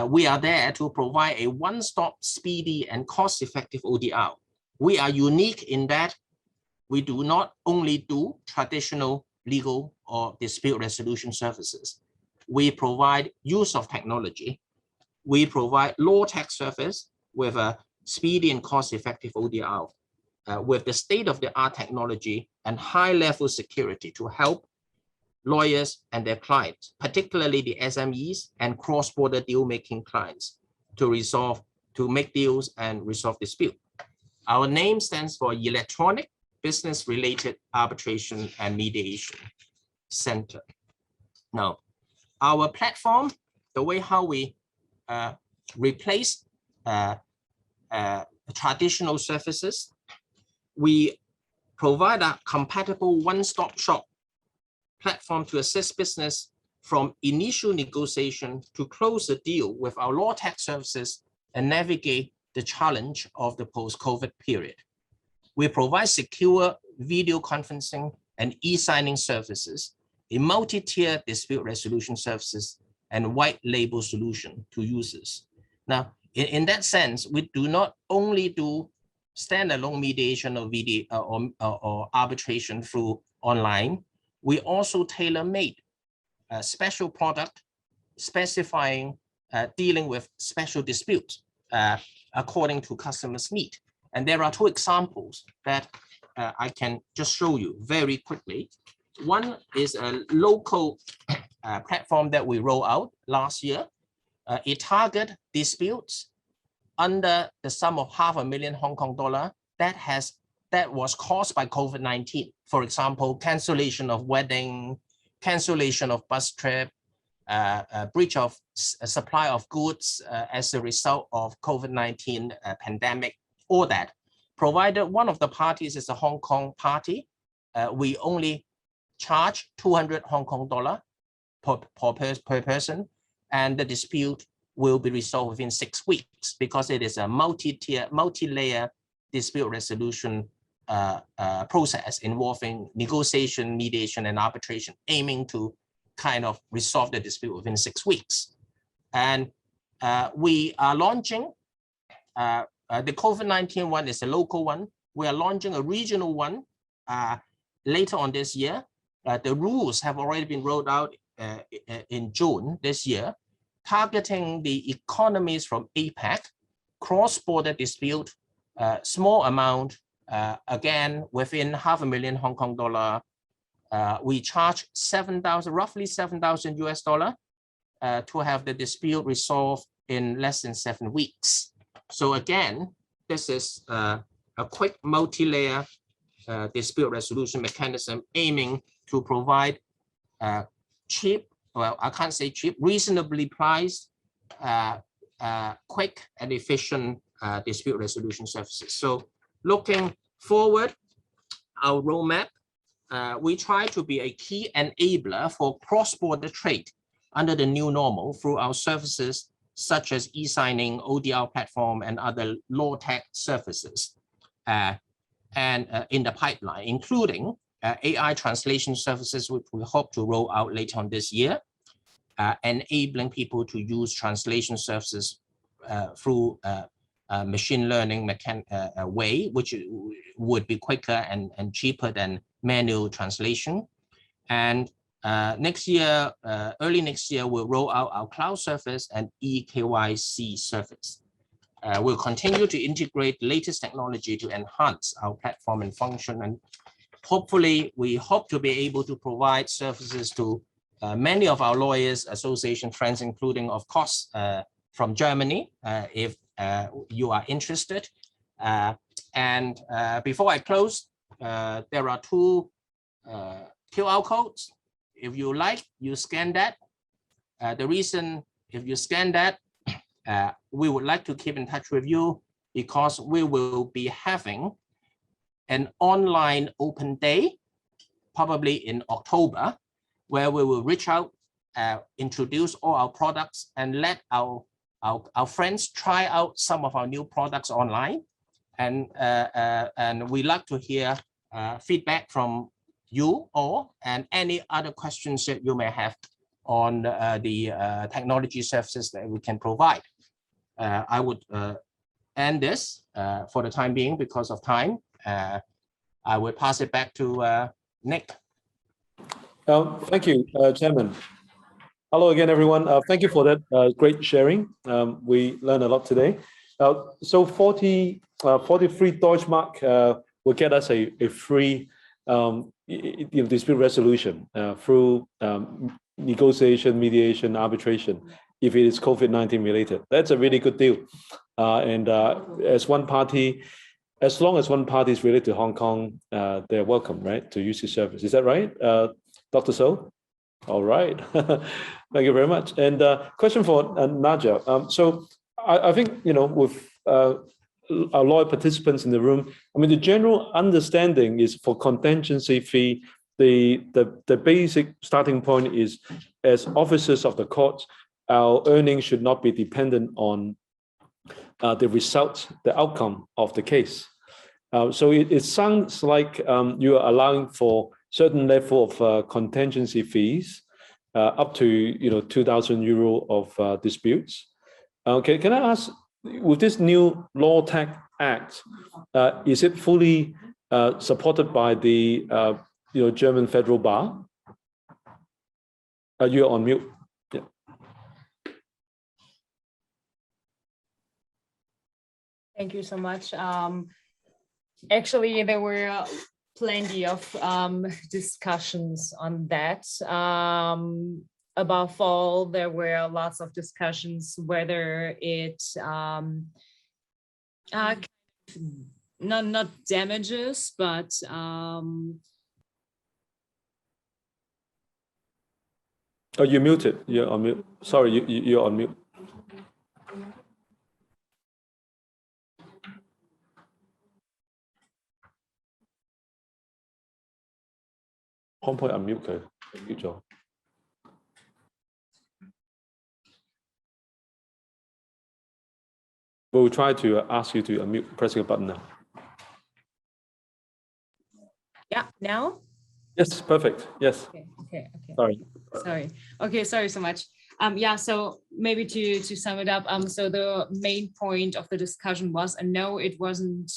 We are there to provide a one-stop, speedy, and cost-effective ODR. We are unique in that we do not only do traditional legal or dispute resolution services. We provide use of technology. We provide LegalTech service with a speedy and cost-effective ODR, with the state-of-the-art technology and high-level security to help lawyers and their clients, particularly the SMEs and cross-border deal-making clients, to make deals and resolve dispute. Our name stands for Electronic Business-Related Arbitration and Mediation Center. Now, our platform, the way how we replace traditional services, we provide a compatible one-stop shop platform to assist business from initial negotiation to close the deal with our LegalTech services and navigate the challenge of the post-COVID period. We provide secure video conferencing and e-signing services, a multi-tier dispute resolution services, and white label solution to users. Now, in that sense, we do not only do standalone mediation or video or arbitration through online. We also tailor-made a special product specifying dealing with special disputes according to customers' need. And there are 2 examples that I can just show you very quickly. One is a local platform that we rolled out last year. It targets disputes under the sum of $500,000 Hong Kong dollar that was caused by COVID-19. For example, cancellation of wedding, cancellation of bus trip, breach of supply of goods as a result of COVID-19 pandemic, all that. Provided one of the parties is a Hong Kong party, we only charge 200 Hong Kong dollar per person, and the dispute will be resolved within 6 weeks because it is a multi-tier, multi-layer dispute resolution process involving negotiation, mediation, and arbitration, aiming to kind of resolve the dispute within 6 weeks. And we are launching, the COVID-19 one is a local one. We are launching a regional one later on this year. The rules have already been rolled out in June this year, targeting the economies from APAC, cross-border dispute, small amount, again, within $500,000 Hong Kong dollar. We charge roughly $7,000 US dollar to have the dispute resolved in less than 7 weeks. So again, this is a quick multi-layer dispute resolution mechanism aiming to provide cheap, well, I can't say cheap, reasonably priced, quick and efficient dispute resolution services. So looking forward, our roadmap, we try to be a key enabler for cross-border trade under the new normal through our services such as e-signing, ODR platform, and other law tech services, and in the pipeline, including AI translation services, which we hope to roll out later on this year, enabling people to use translation services through machine learning way, which would be quicker and cheaper than manual translation. And next year, early next year, we'll roll out our cloud service and eKYC service. We'll continue to integrate latest technology to enhance our platform and function. And hopefully, we hope to be able to provide services to many of our lawyers association friends, including, of course, from Germany, if you are interested. And before I close, there are two QR codes. If you like, you scan that. The reason, if you scan that, we would like to keep in touch with you because we will be having an online open day, probably in October, where we will reach out, introduce all our products, and let our friends try out some of our new products online. And we like to hear feedback from you all and any other questions that you may have on the technology services that we can provide. I would end this for the time being because of time. I will pass it back to Nick. Thank you, Chairman. Hello again, everyone. Thank you for that great sharing. We learned a lot today. So 43 Deutschmark will get us a free dispute resolution through negotiation, mediation, arbitration, if it is COVID-19 related. That's a really good deal. As long as one party is related to Hong Kong, they're welcome, right, to use the service. Is that right, Dr. So? All right. Thank you very much. And question for Naja. So I think, with our lawyer participants in the room, I mean, the general understanding is for contingency fee, the basic starting point is, as officers of the court, our earnings should not be dependent on the results, the outcome of the case. So it sounds like you are allowing for certain level of contingency fees up to 2,000 euro of disputes. Okay, can I ask, with this new Law Tech Act, is it fully supported by the German Federal Bar? You're on mute. Yeah. Thank you so much. Actually, there were plenty of discussions on that. Above all, there were lots of discussions whether it not damages, but Oh, you're muted. You're on mute. Sorry, you're on mute. Hong Kong unmute 佢，mute 咗。We'll try to ask you to unmute, pressing a button now. Yeah, now? Yes, perfect. Yes. Okay. Sorry. Okay, sorry so much. Yeah, so maybe to sum it up, so the main point of the discussion was, and no, it wasn't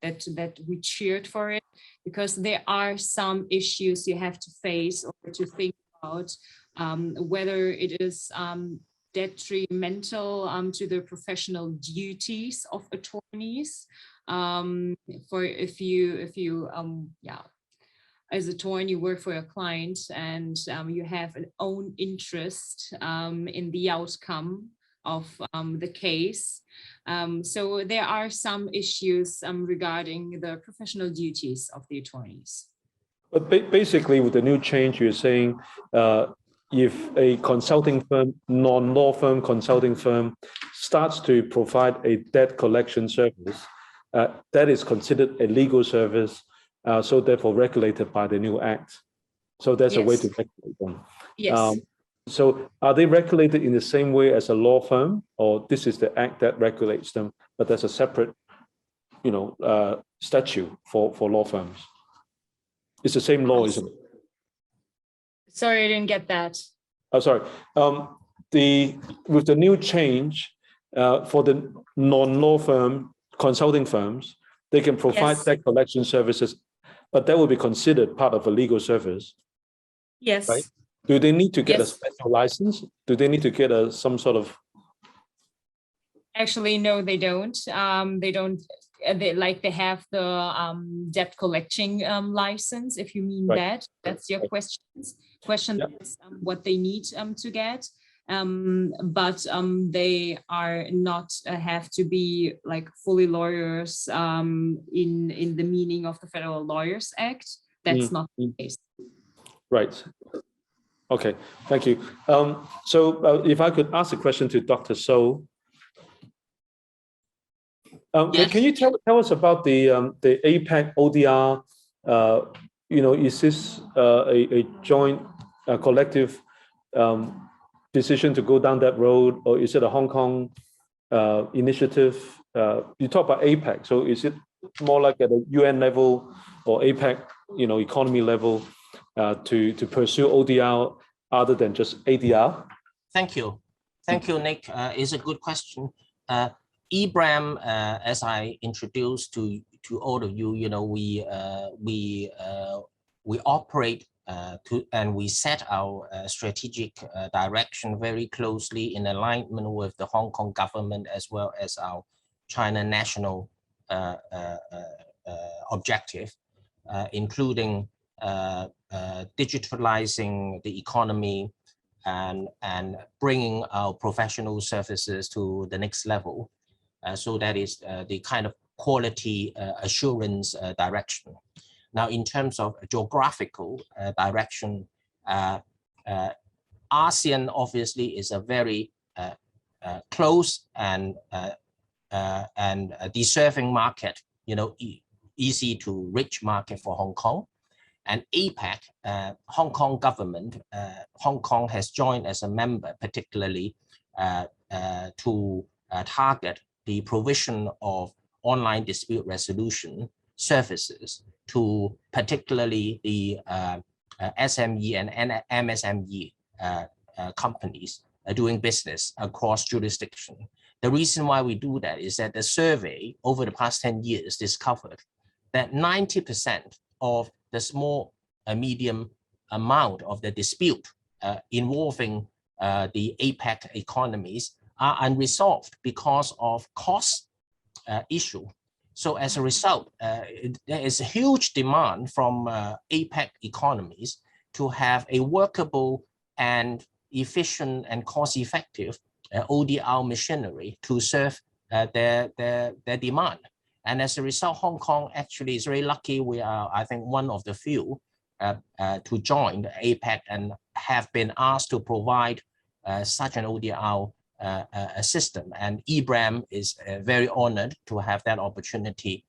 that we cheered for it, because there are some issues you have to face or to think about, whether it is detrimental to the professional duties of attorneys. For if you as an attorney, you work for your client and you have an own interest in the outcome of the case. So there are some issues regarding the professional duties of the attorneys. But basically, with the new change, you're saying if a consulting firm, non-law firm consulting firm, starts to provide a debt collection service, that is considered a legal service, so therefore regulated by the new act. So there's a way to regulate them. Yes. So are they regulated in the same way as a law firm, or this is the act that regulates them, but there's a separate, statute for law firms? It's the same law, isn't it? Sorry, I didn't get that. Oh, sorry. With the new change for the non-law firm consulting firms, they can provide Yes. debt collection services, but that will be considered part of a legal service. Yes. Right. Do they need to get a Yes. special license? Do they need to get some sort of? Actually, no, they don't. They don't. They have the debt collecting license. If you mean Right. that's your Right. question. Yep. Is, what they need to get. But they are not have to be like fully lawyers in the meaning of the Federal Lawyers Act. That's not the case. Right. Okay, thank you. So if I could ask a question to Dr. So. Yes. Can you tell us about the APEC ODR? Is this a joint collective decision to go down that road, or is it a Hong Kong initiative? You talk about APEC, so is it more like at a UN level or APEC, economy level, to pursue ODR other than just ADR? Thank you, Nick. It's a good question. EBRAM, as I introduced to all of you, we operate and we set our strategic direction very closely in alignment with the Hong Kong government as well as our China national objective, including digitalizing the economy and bringing our professional services to the next level. So that is the kind of quality assurance direction. Now, in terms of geographical direction, ASEAN obviously is a very close and deserving market, easy to reach market for Hong Kong. And APEC, Hong Kong government, Hong Kong has joined as a member, particularly to target the provision of online dispute resolution services to particularly the SME and MSME companies doing business across jurisdiction. The reason why we do that is that the survey over the past 10 years discovered that 90% of the small and medium amount of the dispute involving the APEC economies are unresolved because of cost issue. So as a result, there is a huge demand from APEC economies to have a workable and efficient and cost-effective ODR machinery to serve their demand. And as a result, Hong Kong actually is very lucky. We are, I think, one of the few to join the APEC and have been asked to provide such an ODR system. And EBRAM is very honored to have that opportunity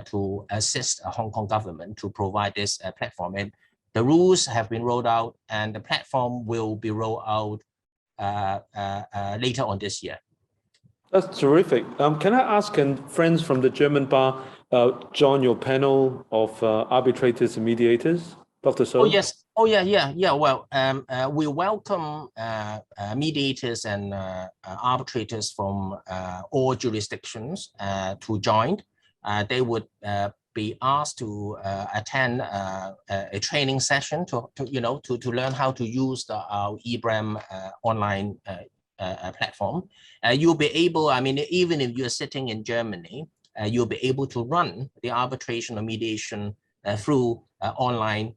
to assist a Hong Kong government to provide this platform. And the rules have been rolled out and the platform will be rolled out later on this year. That's terrific. Can I ask, can friends from the German bar join your panel of arbitrators and mediators, Dr. So? Oh, yes. Oh, yeah. Well, we welcome mediators and arbitrators from all jurisdictions to join. They would be asked to attend a training session to learn how to use our EBRAM online platform. You'll be able, even if you're sitting in Germany, you'll be able to run the arbitration or mediation through online.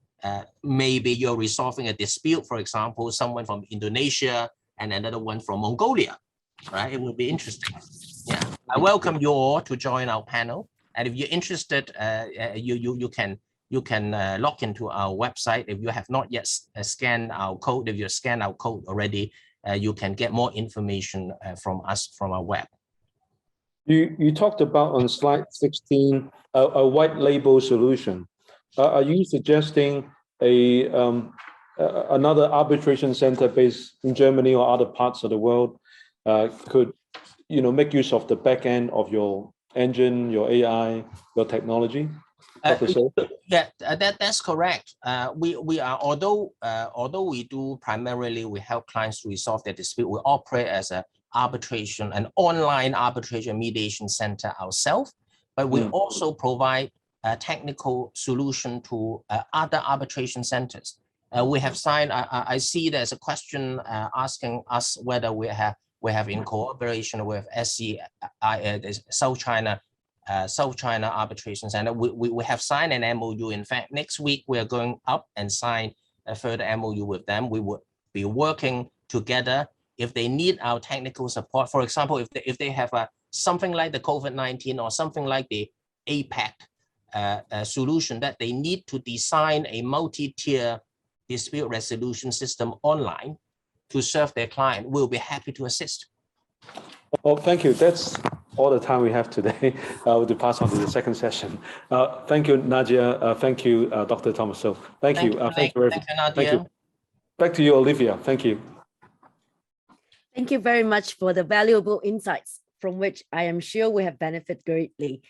Maybe you're resolving a dispute, for example, someone from Indonesia and another one from Mongolia, right? It would be interesting. Yeah, I welcome you all to join our panel. And if you're interested, you can log into our website. If you have not yet scanned our code, if you scan our code already, you can get more information from us from our web. You talked about on slide 16 a white label solution. Are you suggesting a another arbitration center based in Germany or other parts of the world could, make use of the back end of your engine, your AI, your technology? Yeah, that's correct. We are although we do primarily we help clients to resolve their dispute. We operate as an online arbitration mediation center ourselves, but we also provide a technical solution to other arbitration centers. We have signed. I see there's a question asking us whether we have in cooperation with SCI, South China Arbitration Center. We have signed an MOU. In fact, next week we are going up and sign a further MOU with them. We would be working together if they need our technical support. For example, if they have something like the COVID-19 or something like the APEC solution that they need to design a multi-tier dispute resolution system online to serve their client, we'll be happy to assist. Well, thank you. That's all the time we have today. We'll pass on to the second session. Thank you, Nadia. Thank you, Dr. Thomaso. Thank you. Thank you, Nadia. Thank you. Back to you, Olivia. Thank you. Thank you very much for the valuable insights from which I am sure we have benefited greatly.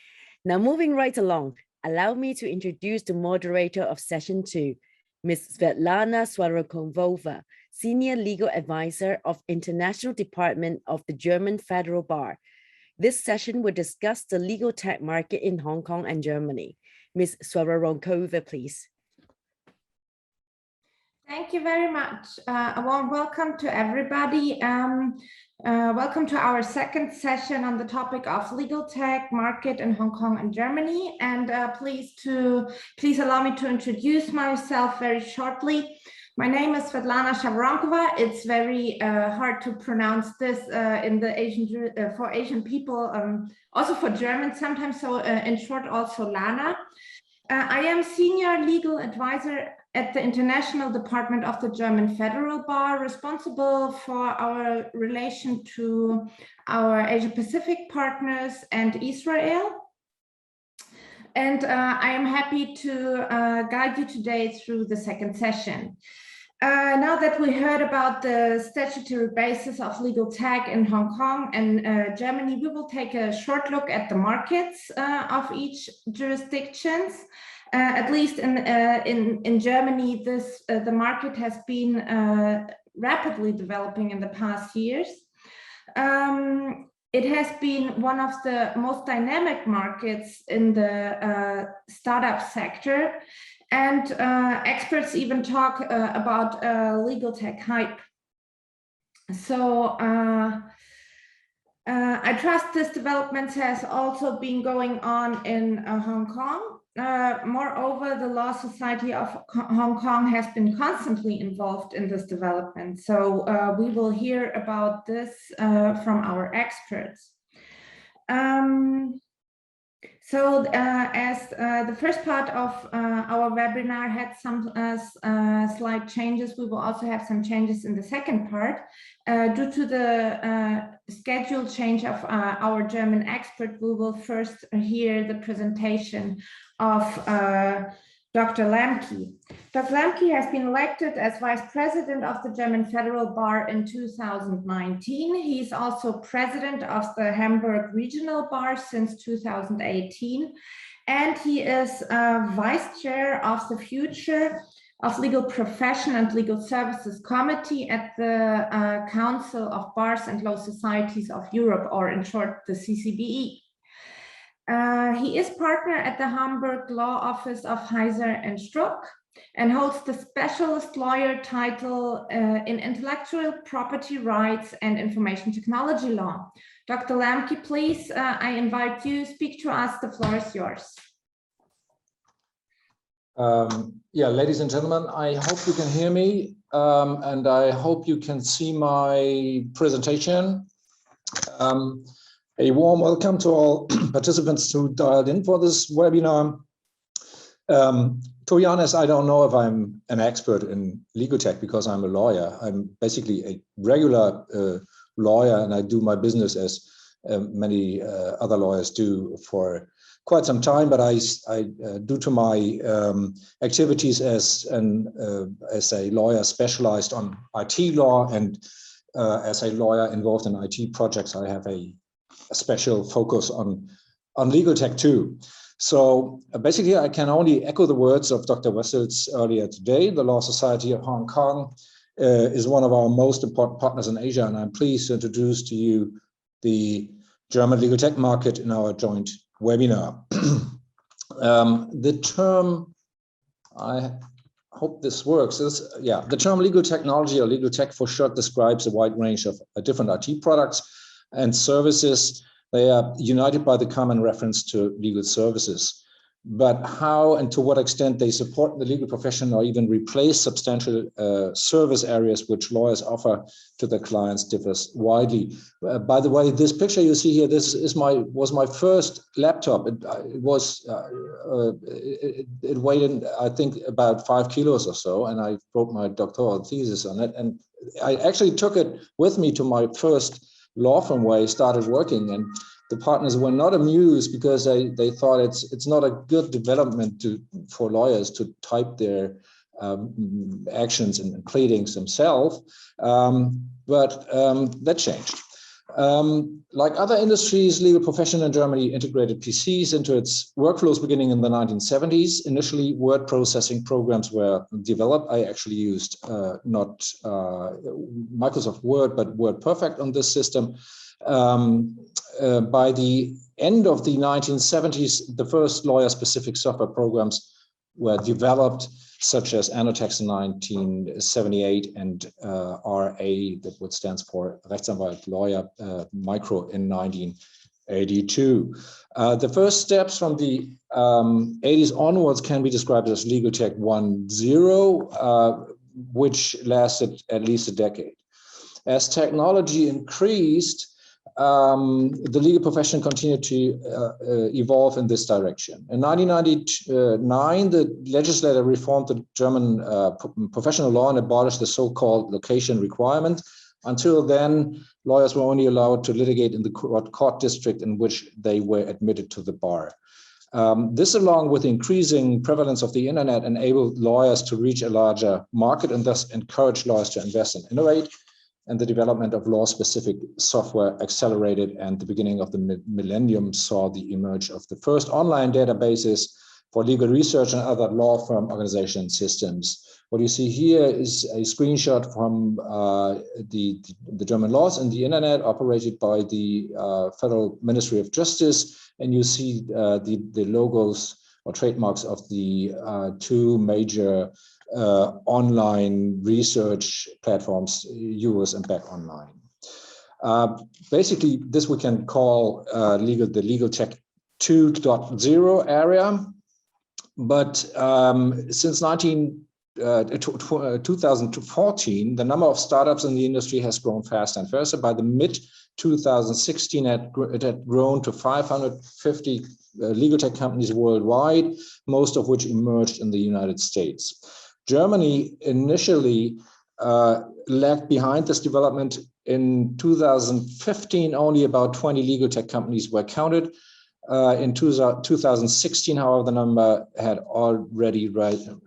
Now, moving right along, allow me to introduce the moderator of session 2, Ms. Svetlana Swarokonvova, Senior Legal Advisor of International Department of the German Federal Bar. This session will discuss the legal tech market in Hong Kong and Germany. Ms. Swaronkova, please. Thank you very much. A warm welcome to everybody. Welcome to our second session on the topic of legal tech market in Hong Kong and Germany. And please allow me to introduce myself very shortly. My name is Svetlana Shavronkova. It's very hard to pronounce this in the for Asian people, also for Germans sometimes. So in short, also Lana. I am Senior Legal Advisor at the International Department of the German Federal Bar, responsible for our relation to our Asia-Pacific partners and Israel. And I am happy to guide you today through the second session. Now that we heard about the statutory basis of legal tech in Hong Kong and Germany, we will take a short look at the markets of each jurisdictions. At least in Germany, the market has been rapidly developing in the past years. It has been one of the most dynamic markets in the startup sector, and experts even talk about legal tech hype. So I trust this development has also been going on in Hong Kong. Moreover, the Law Society of Hong Kong has been constantly involved in this development. So we will hear about this from our experts. As the first part of our webinar had some slight changes, we will also have some changes in the second part. Due to the schedule change of our German expert, we will first hear the presentation of Dr. Lamke. Dr. Lamke has been elected as Vice President of the German Federal Bar in 2019. He's also President of the Hamburg Regional Bar since 2018. And he is Vice Chair of the Future of Legal Profession and Legal Services Committee at the Council of Bars and Law Societies of Europe, or in short, the CCBE. He is partner at the Hamburg Law Office of Heiser and Struck and holds the specialist lawyer title in intellectual property rights and information technology law. Dr. Lamke, please, I invite you, speak to us, the floor is yours. Yeah, ladies and gentlemen, I hope you can hear me and I hope you can see my presentation. A warm welcome to all participants who dialed in for this webinar. To be honest, I don't know if I'm an expert in legal tech because I'm a lawyer. I'm basically a regular lawyer, and I do my business as many other lawyers do for quite some time, but I due to my activities as a lawyer specialized on IT law and as a lawyer involved in IT projects, I have a special focus on legal tech too. So basically, I can only echo the words of Dr. Wessels earlier today. The Law Society of Hong Kong is one of our most important partners in Asia, and I'm pleased to introduce to you the German legal tech market in our joint webinar. The term, I hope this works, the term legal technology or legal tech for short describes a wide range of different IT products and services. They are united by the common reference to legal services. But how and to what extent they support the legal profession or even replace substantial service areas which lawyers offer to their clients differs widely. By the way, this picture you see here, this is was my first laptop. It weighed, I think, about 5 kilos or so, and I wrote my doctoral thesis on it. And I actually took it with me to my first law firm where I started working, and the partners were not amused because they thought it's not a good development for lawyers to type their actions and pleadings themselves, but that changed. Like other industries, legal profession in Germany integrated PCs into its workflows beginning in the 1970s. Initially, word processing programs were developed. I actually used not Microsoft Word, but WordPerfect on this system. By the end of the 1970s, the first lawyer-specific software programs were developed, such as Annotext in 1978 and RA, that would stand for Rechtsanwalt Lawyer Micro in 1982. The first steps from the 80s onwards can be described as Legal Tech 1.0, which lasted at least a decade. As technology increased, the legal profession continued to evolve in this direction. In 1999, the legislator reformed the German professional law and abolished the so-called location requirement. Until then, lawyers were only allowed to litigate in the court district in which they were admitted to the bar. This, along with the increasing prevalence of the internet, enabled lawyers to reach a larger market and thus encouraged lawyers to invest and innovate. And the development of law-specific software accelerated, and the beginning of the millennium saw the emerge of the first online databases for legal research and other law firm organization systems. What you see here is a screenshot from the German laws and the internet operated by the Federal Ministry of Justice, and you see the logos or trademarks of the two major online research platforms, US and Back Online. Basically, this we can call the Legal Tech 2.0 area. But since 2014, the number of startups in the industry has grown faster and faster. By the mid-2016, it had grown to 550 legal tech companies worldwide, most of which emerged in the United States. Germany initially lagged behind this development. In 2015, only about 20 legal tech companies were counted. In 2016, however, the number had already risen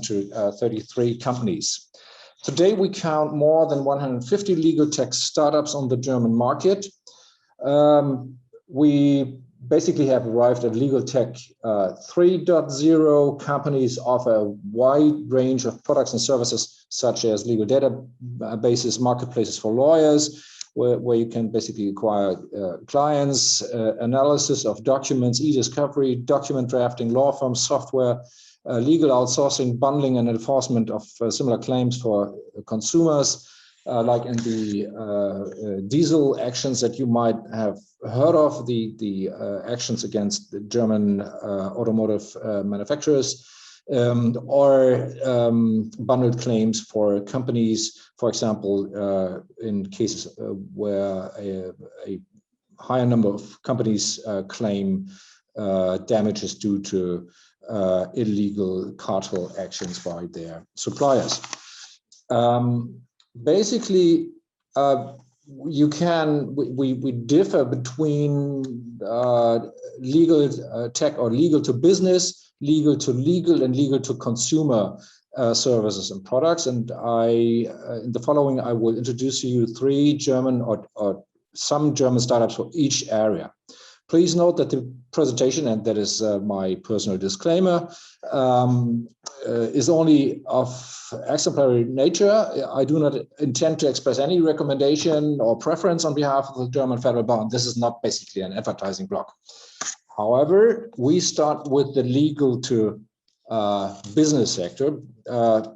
to 33 companies. Today, we count more than 150 legal tech startups on the German market. We basically have arrived at Legal Tech 3.0. Companies offer a wide range of products and services, such as legal databases, marketplaces for lawyers, where you can basically acquire clients, analysis of documents, e-discovery, document drafting, law firm software, legal outsourcing, bundling and enforcement of similar claims for consumers, like in the diesel actions that you might have heard of, the actions against the German automotive manufacturers, or bundled claims for companies, for example, in cases where a higher number of companies claim damages due to illegal cartel actions by their suppliers. Basically, we differ between legal tech or legal to business, legal to legal, and legal to consumer services and products. And in the following, I will introduce to you three German or some German startups for each area. Please note that the presentation, and that is my personal disclaimer, is only of exemplary nature. I do not intend to express any recommendation or preference on behalf of the German federal bar. This is not basically an advertising block. However, we start with the legal to business sector.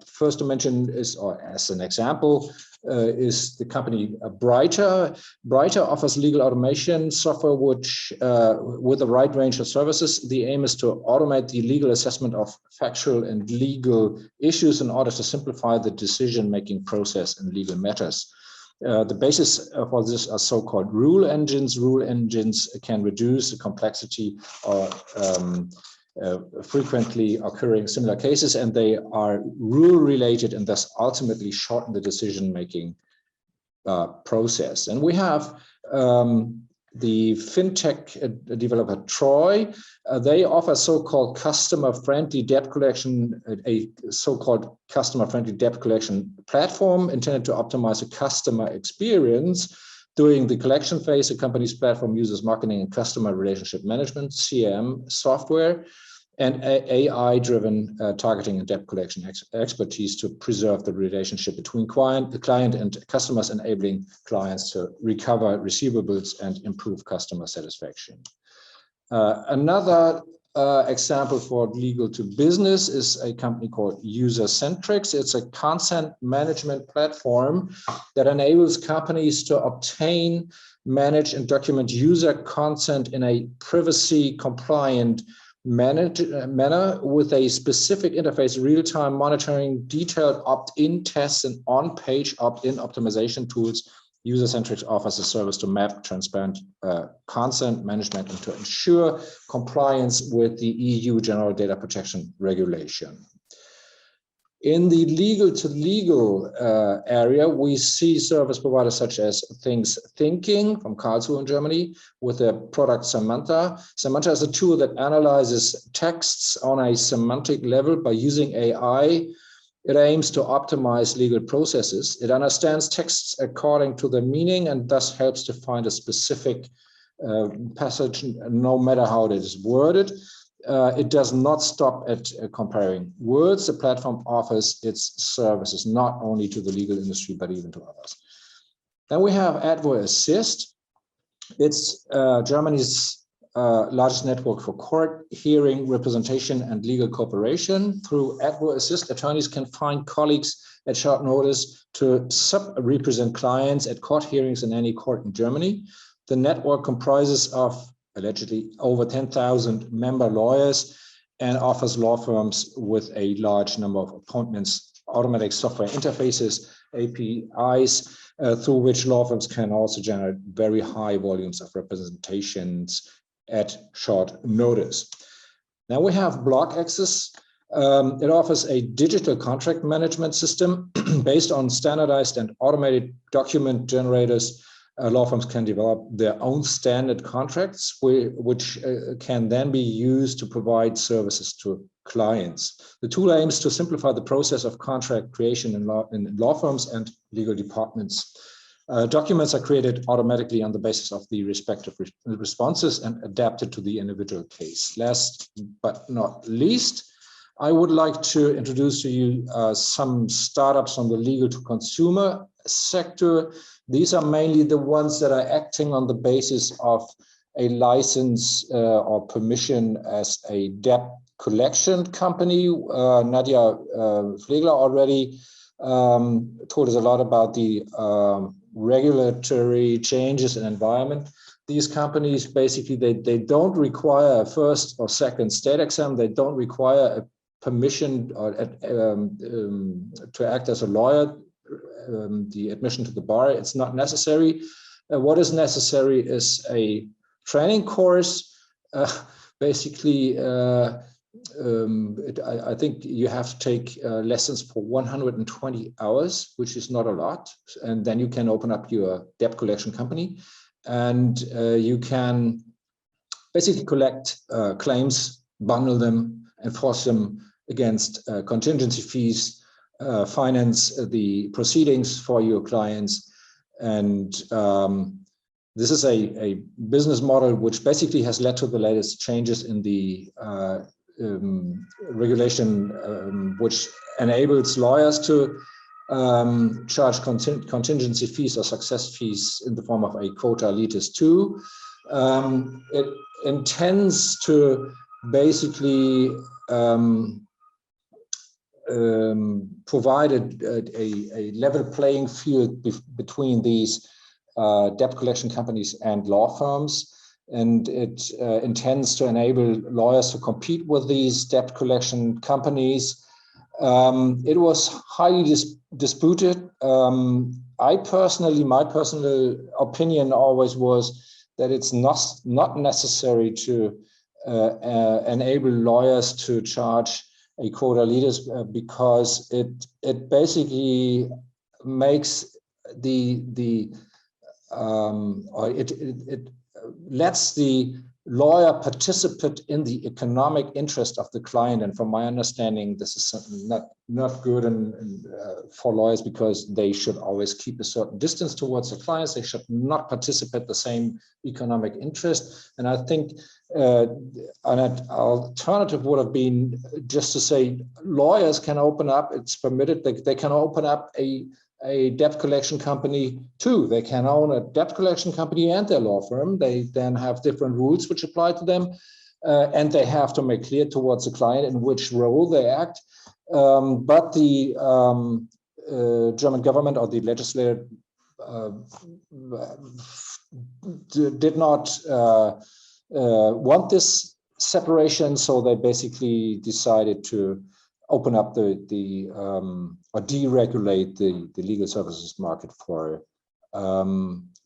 First to mention is, or as an example, is the company Brighter. Brighter offers legal automation software which, with a wide range of services. The aim is to automate the legal assessment of factual and legal issues in order to simplify the decision-making process in legal matters. The basis for this are so-called rule engines. Rule engines can reduce the complexity or frequently occurring similar cases, and they are rule related and thus ultimately shorten the decision-making process. And we have the fintech developer Troy. They offer so-called customer-friendly debt collection, a so-called customer-friendly debt collection platform intended to optimize the customer experience. During the collection phase, the company's platform uses marketing and customer relationship management, CRM software, and AI-driven targeting and debt collection expertise to preserve the relationship between the client and customers, enabling clients to recover receivables and improve customer satisfaction. Another example for legal to business is a company called User-Centrics. It's a content management platform that enables companies to obtain, manage, and document user content in a privacy-compliant manner with a specific interface, real-time monitoring, detailed opt-in tests, and on-page opt-in optimization tools. User-Centrics offers a service to map transparent consent management and to ensure compliance with the EU General Data Protection Regulation. In the legal to legal area, we see service providers such as Things Thinking from Karlsruhe in Germany with their product Samantha. Samantha is a tool that analyzes texts on a semantic level by using AI. It aims to optimize legal processes. It understands texts according to their meaning and thus helps to find a specific passage, no matter how it is worded. It does not stop at comparing words. The platform offers its services not only to the legal industry, but even to others. Then we have Advo Assist. It's Germany's largest network for court hearing, representation, and legal cooperation. Through Advo Assist, attorneys can find colleagues at short notice to sub-represent clients at court hearings in any court in Germany. The network comprises of allegedly over 10,000 member lawyers and offers law firms with a large number of appointments, automatic software interfaces, APIs, through which law firms can also generate very high volumes of representations at short notice. Now we have Block Access. It offers a digital contract management system based on standardized and automated document generators. Law firms can develop their own standard contracts, which can then be used to provide services to clients. The tool aims to simplify the process of contract creation in law firms and legal departments. Documents are created automatically on the basis of the respective responses and adapted to the individual case. Last but not least, I would like to introduce to you some startups on the legal to consumer sector. These are mainly the ones that are acting on the basis of a license or permission as a debt collection company. Nadia Flegler already told us a lot about the regulatory changes in environment. These companies basically, they don't require a first or second state exam. They don't require a permission or to act as a lawyer. The admission to the bar, it's not necessary. What is necessary is a training course, basically I think you have to take lessons for 120 hours, which is not a lot. And then you can open up your debt collection company, and you can basically collect claims, bundle them, enforce them against contingency fees, finance the proceedings for your clients. And this is a business model which basically has led to the latest changes in the regulation, which enables lawyers to charge contingency fees or success fees in the form of a quota litis 2. It intends to basically provide a level playing field between these debt collection companies and law firms, and it intends to enable lawyers to compete with these debt collection companies. It was highly disputed. My personal opinion always was that it's not necessary to enable lawyers to charge a quota litis because it basically makes it lets the lawyer participate in the economic interest of the client. And from my understanding, this is not good for lawyers, because they should always keep a certain distance towards the clients. They should not participate the same economic interest. And I think an alternative would have been just to say lawyers can open up, it's permitted, they can open up a debt collection company too. They can own a debt collection company and their law firm. They then have different rules which apply to them, and they have to make clear towards the client in which role they act. But the German government or the legislature did not want this separation, so they basically decided to open up or deregulate the legal services market for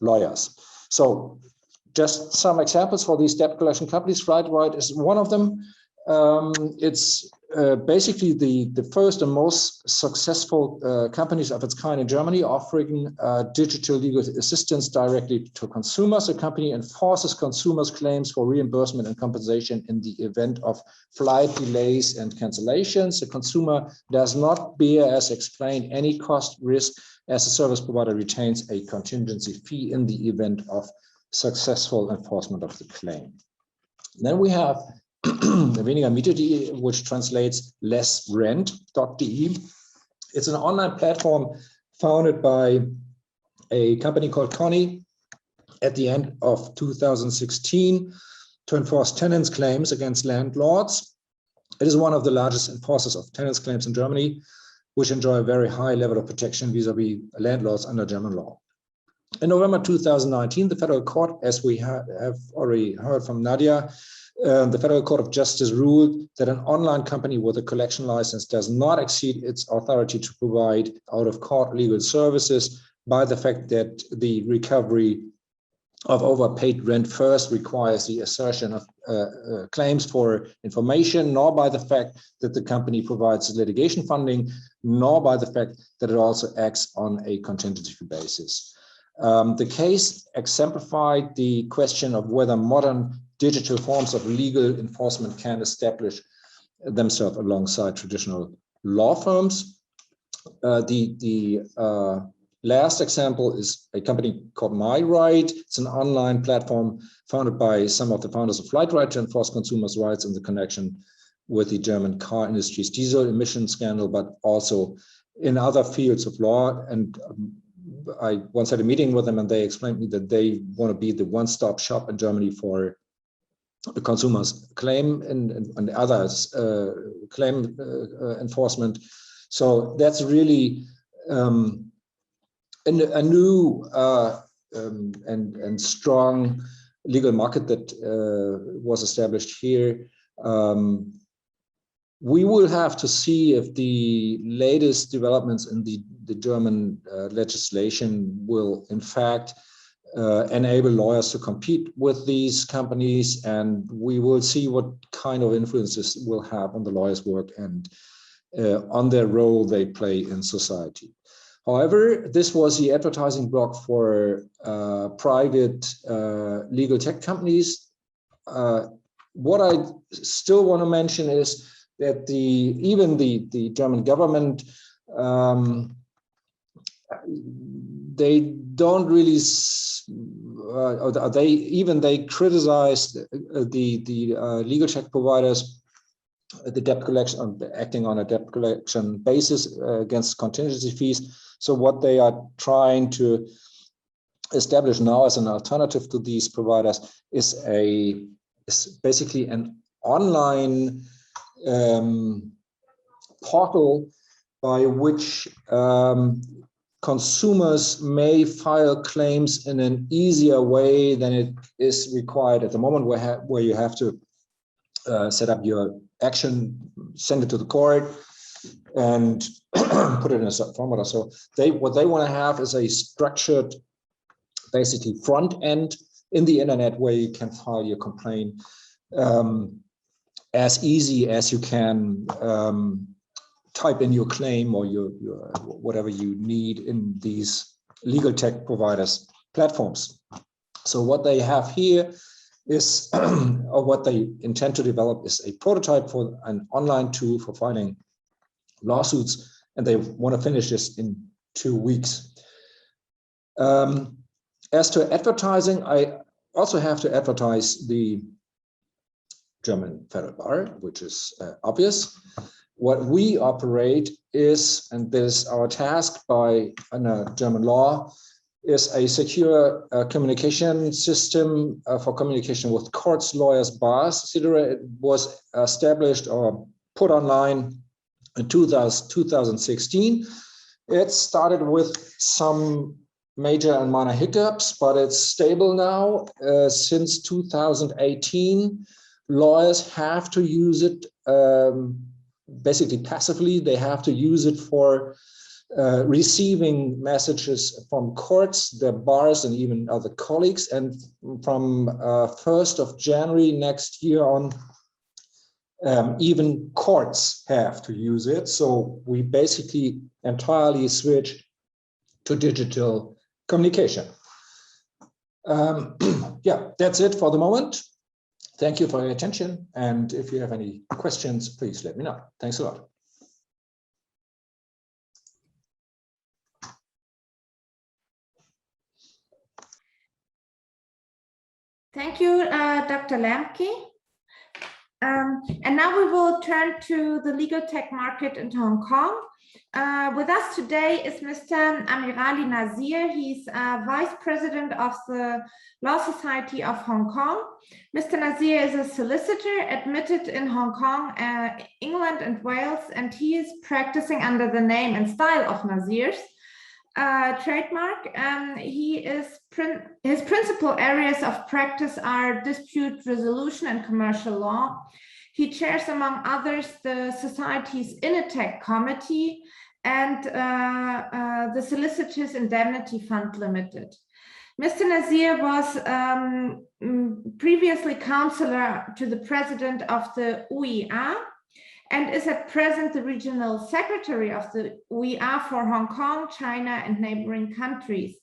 lawyers. So just some examples for these debt collection companies. Flightwide is one of them. It's basically the first and most successful companies of its kind in Germany, offering digital legal assistance directly to consumers. The company enforces consumers' claims for reimbursement and compensation in the event of flight delays and cancellations. The consumer does not bear, as explained, any cost risk, as the service provider retains a contingency fee in the event of successful enforcement of the claim. Then we have weniger Miete.de, which translates less rent.de. It's an online platform founded by a company called Conny at the end of 2016 to enforce tenants' claims against landlords. It is one of the largest enforcers of tenants' claims in Germany, which enjoy a very high level of protection vis-a-vis landlords under German law. In November 2019, the Federal Court, as we have already heard from Nadia, the Federal Court of Justice ruled that an online company with a collection license does not exceed its authority to provide out-of-court legal services by the fact that the recovery of overpaid rent first requires the assertion of claims for information, nor by the fact that the company provides litigation funding, nor by the fact that it also acts on a contingency basis. The case exemplified the question of whether modern digital forms of legal enforcement can establish themselves alongside traditional law firms. The last example is a company called MyRide. It's an online platform founded by some of the founders of Flightwide to enforce consumers' rights in the connection with the German car industry's diesel emission scandal, but also in other fields of law. And I once had a meeting with them, and they explained to me that they want to be the one-stop shop in Germany for the consumers' claim and others claim enforcement. So that's really a new and strong legal market that was established here. We will have to see if the latest developments in the German legislation will in fact enable lawyers to compete with these companies, and we will see what kind of influences will have on the lawyers' work and on their role they play in society. However, this was the advertising block for private legal tech companies. What I still want to mention is that even the German government, they don't really, they criticized the legal tech providers, the debt collection, acting on a debt collection basis against contingency fees. So what they are trying to establish now as an alternative to these providers is basically an online portal by which consumers may file claims in an easier way than it is required at the moment, where you have to set up your action, send it to the court, and put it in a format or so. What they want to have is a structured, basically front end in the internet where you can file your complaint as easy as you can type in your claim or your whatever you need in these legal tech providers platforms. So what they have here is, or what they intend to develop is a prototype for an online tool for filing lawsuits, and they want to finish this in 2 weeks. As to advertising, I also have to advertise the German Federal Bar, which is obvious. What we operate is, and this is our task by under German law, is a secure communication system for communication with courts, lawyers, bars, etc. It was established or put online in 2016. It started with some major and minor hiccups, but it's stable now. Since 2018, lawyers have to use it basically passively. They have to use it for receiving messages from courts, their bars, and even other colleagues. And from 1st of January next year on, even courts have to use it. So we basically entirely switch to digital communication. Yeah, that's it for the moment. Thank you for your attention. And if you have any questions, please let me know. Thanks a lot. Thank you, Dr. Lemke. And now we will turn to the legal tech market in Hong Kong. With us today is Mr. Amirali Nazir. He's Vice President of the Law Society of Hong Kong. Mr. Nazir is a solicitor admitted in Hong Kong, England and Wales, and he is practicing under the name and style of Nazir's trademark. His principal areas of practice are dispute resolution and commercial law. He chairs, among others, the Society's Untitled Committee and the Solicitors Indemnity Fund Limited. Mr. Nazir was previously counselor to the president of the UEA and is at present the regional secretary of the UEA for Hong Kong, China, and neighboring countries.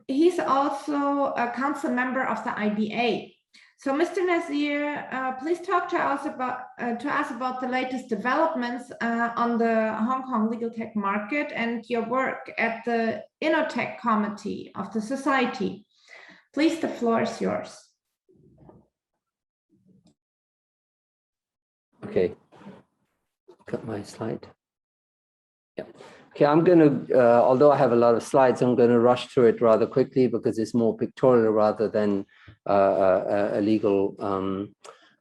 He's also a council member of the IBA. So, Mr. Nazir, please talk to us about the latest developments on the Hong Kong legal tech market and your work at the Untitled Committee of the Society. Please, the floor is yours. Okay, got my slide. Yeah. Okay, I'm going to, although I have a lot of slides, I'm going to rush through it rather quickly because it's more pictorial rather than a legal,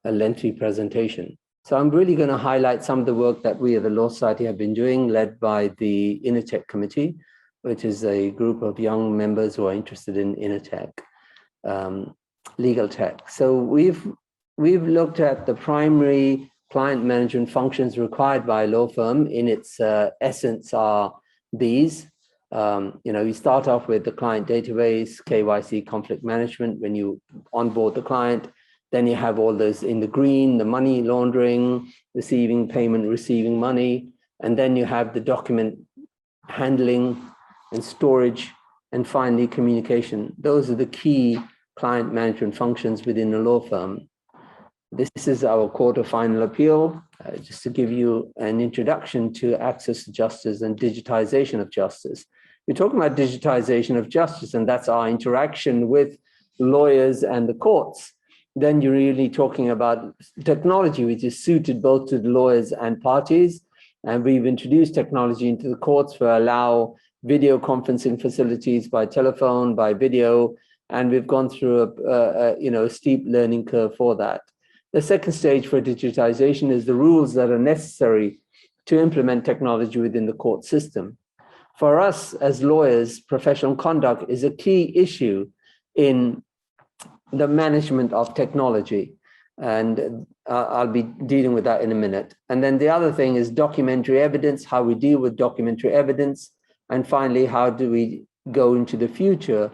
a lengthy presentation. So I'm really going to highlight some of the work that we at the Law Society have been doing, led by the Untitled Committee, which is a group of young members who are interested in Untitled legal tech. So we've looked at the primary client management functions required by a law firm. In its essence are these. You start off with the client database, KYC, conflict management when you onboard the client. Then you have all those in the green, the money laundering, receiving payment, receiving money. And then you have the document handling and storage, and finally communication. Those are the key client management functions within a law firm. This is our court of final appeal, just to give you an introduction to access to justice and digitization of justice. We're talking about digitization of justice, and that's our interaction with lawyers and the courts. Then you're really talking about technology, which is suited both to the lawyers and parties. And we've introduced technology into the courts to allow video conferencing facilities by telephone, by video, and we've gone through a steep learning curve for that. The second stage for digitization is the rules that are necessary to implement technology within the court system. For us as lawyers, professional conduct is a key issue in the management of technology. And I'll be dealing with that in a minute. And then the other thing is documentary evidence, how we deal with documentary evidence. And finally, how do we go into the future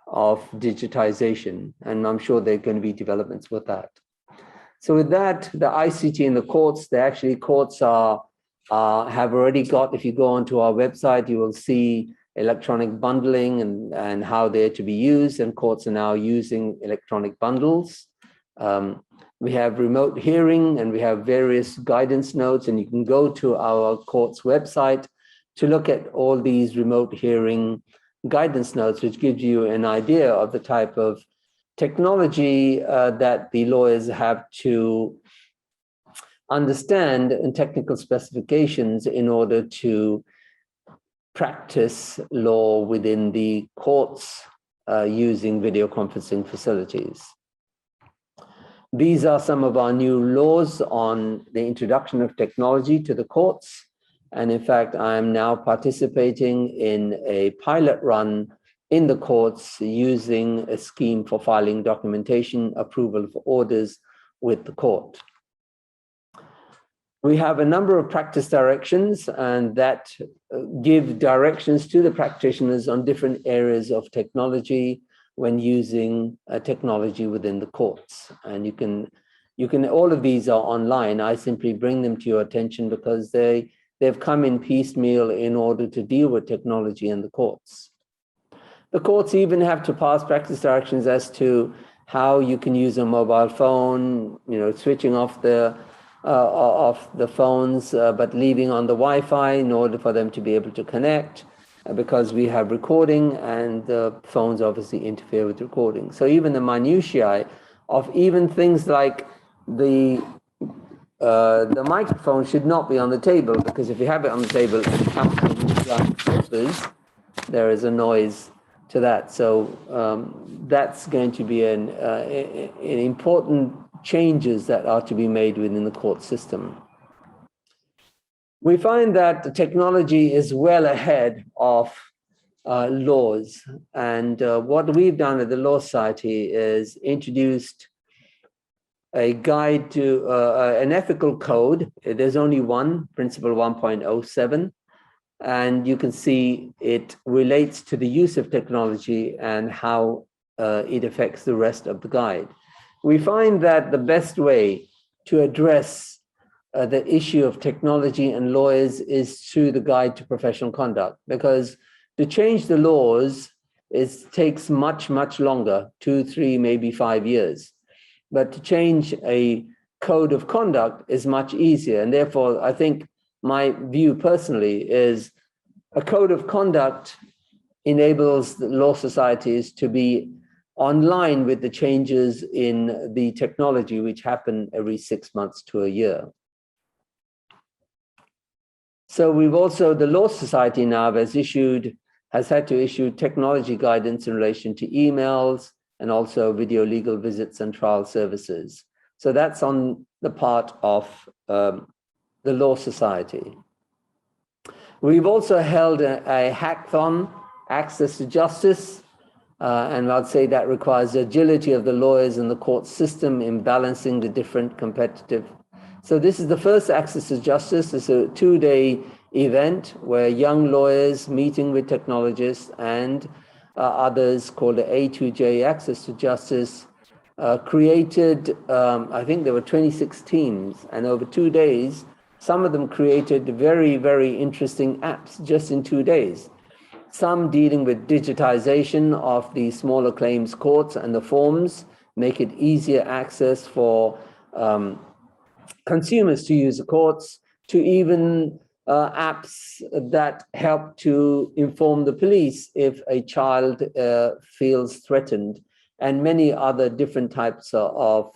of digitization? And I'm sure there are going to be developments with that. So with that, the ICT in the courts, courts have already got, if you go onto our website, you will see electronic bundling and how they're to be used, and courts are now using electronic bundles. We have remote hearing, and we have various guidance notes, and you can go to our court's website to look at all these remote hearing guidance notes, which gives you an idea of the type of technology that the lawyers have to understand and technical specifications in order to practice law within the courts using video conferencing facilities. These are some of our new laws on the introduction of technology to the courts. And in fact, I am now participating in a pilot run in the courts using a scheme for filing documentation, approval for orders with the court. We have a number of practice directions, and that give directions to the practitioners on different areas of technology when using technology within the courts. And you can all of these are online. I simply bring them to your attention because they've come in piecemeal in order to deal with technology in the courts. The courts even have to pass practice directions as to how you can use a mobile phone, switching off the phones, but leaving on the Wi-Fi in order for them to be able to connect, because we have recording, and the phones obviously interfere with recording. So even the minutiae of even things like the microphone should not be on the table, because if you have it on the table and there is a noise to that. So that's going to be an important changes that are to be made within the court system. We find that the technology is well ahead of laws. And what we've done at the Law Society is introduced a guide to an ethical code. There's only one, Principle 1.07. And you can see it relates to the use of technology and how it affects the rest of the guide. We find that the best way to address the issue of technology and lawyers is through the Guide to Professional Conduct, because to change the laws takes much, much longer, 2, 3, maybe 5 years. But to change a code of conduct is much easier. And therefore, I think my view personally is a code of conduct enables the law societies to be online with the changes in the technology, which happen every 6 months to a year. So we've also, the Law Society now has had to issue technology guidance in relation to emails and also video legal visits and trial services. So that's on the part of the Law Society. We've also held a hackathon, Access to Justice, and I'd say that requires agility of the lawyers and the court system in balancing the different competitive So this is the first Access to Justice. It's a 2-day event where young lawyers meeting with technologists and others called the A2J Access to Justice created, I think there were 26 teams, and over 2 days, some of them created very, very interesting apps just in 2 days. Some dealing with digitization of the smaller claims courts and the forms, make it easier access for consumers to use the courts, to even apps that help to inform the police if a child feels threatened, and many other different types of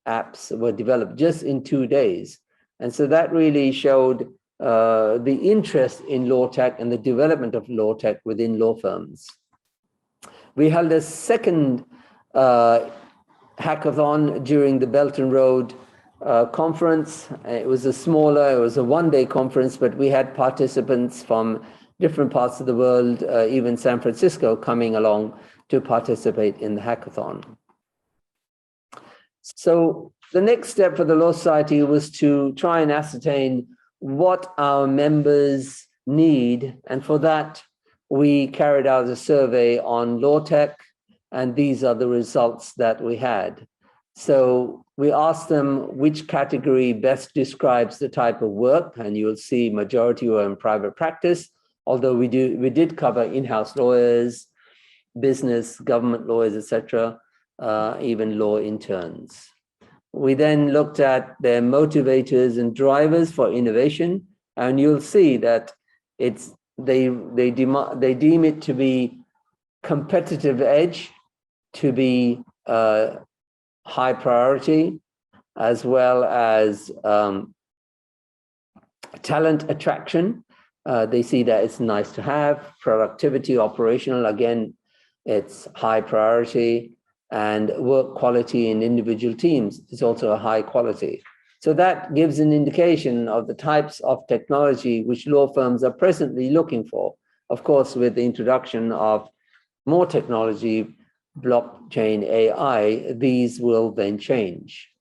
apps were developed just in 2 days. And so that really showed the interest in law tech and the development of law tech within law firms. We held a second hackathon during the Belt and Road conference. It was a 1-day conference, but we had participants from different parts of the world, even San Francisco, coming along to participate in the hackathon. So the next step for the Law Society was to try and ascertain what our members need. And for that, we carried out a survey on law tech, and these are the results that we had. So we asked them which category best describes the type of work, and you'll see majority were in private practice, although we did cover in-house lawyers, business, government lawyers, etc., even law interns. We then looked at their motivators and drivers for innovation, and you'll see that they deem it to be competitive edge, to be high priority, as well as talent attraction. They see that it's nice to have. Productivity, operational, again, it's high priority, and work quality in individual teams is also a high quality. So that gives an indication of the types of technology which law firms are presently looking for. Of course, with the introduction of more technology, blockchain, AI, these will then change.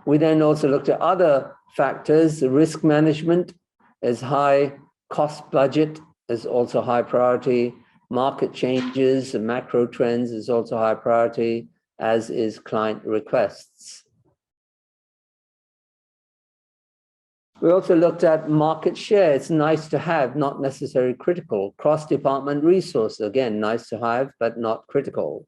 We then also looked at other factors. Risk management is high, cost budget is also high priority, market changes and macro trends is also high priority, as is client requests. We also looked at market share. It's nice to have, not necessarily critical. Cross-department resource, again, nice to have, but not critical.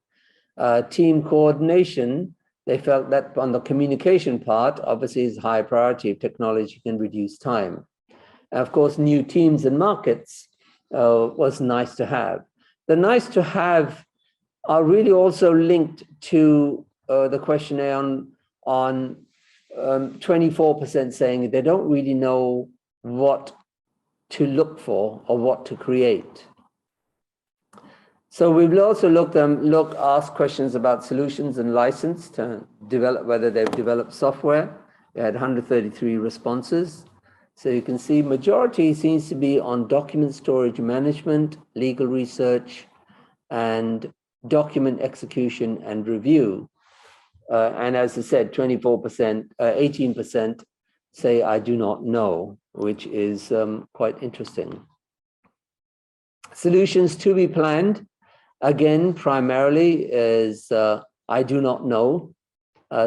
Team coordination, they felt that on the communication part, obviously is high priority if technology can reduce time. And of course, new teams and markets was nice to have. The nice to have are really also linked to the questionnaire on 24% saying they don't really know what to look for or what to create. So we've also asked questions about solutions and license to develop, whether they've developed software. We had 133 responses. So you can see majority seems to be on document storage management, legal research, and document execution and review. And as I said, 24%, 18% say I do not know, which is quite interesting. Solutions to be planned, again, primarily is I do not know.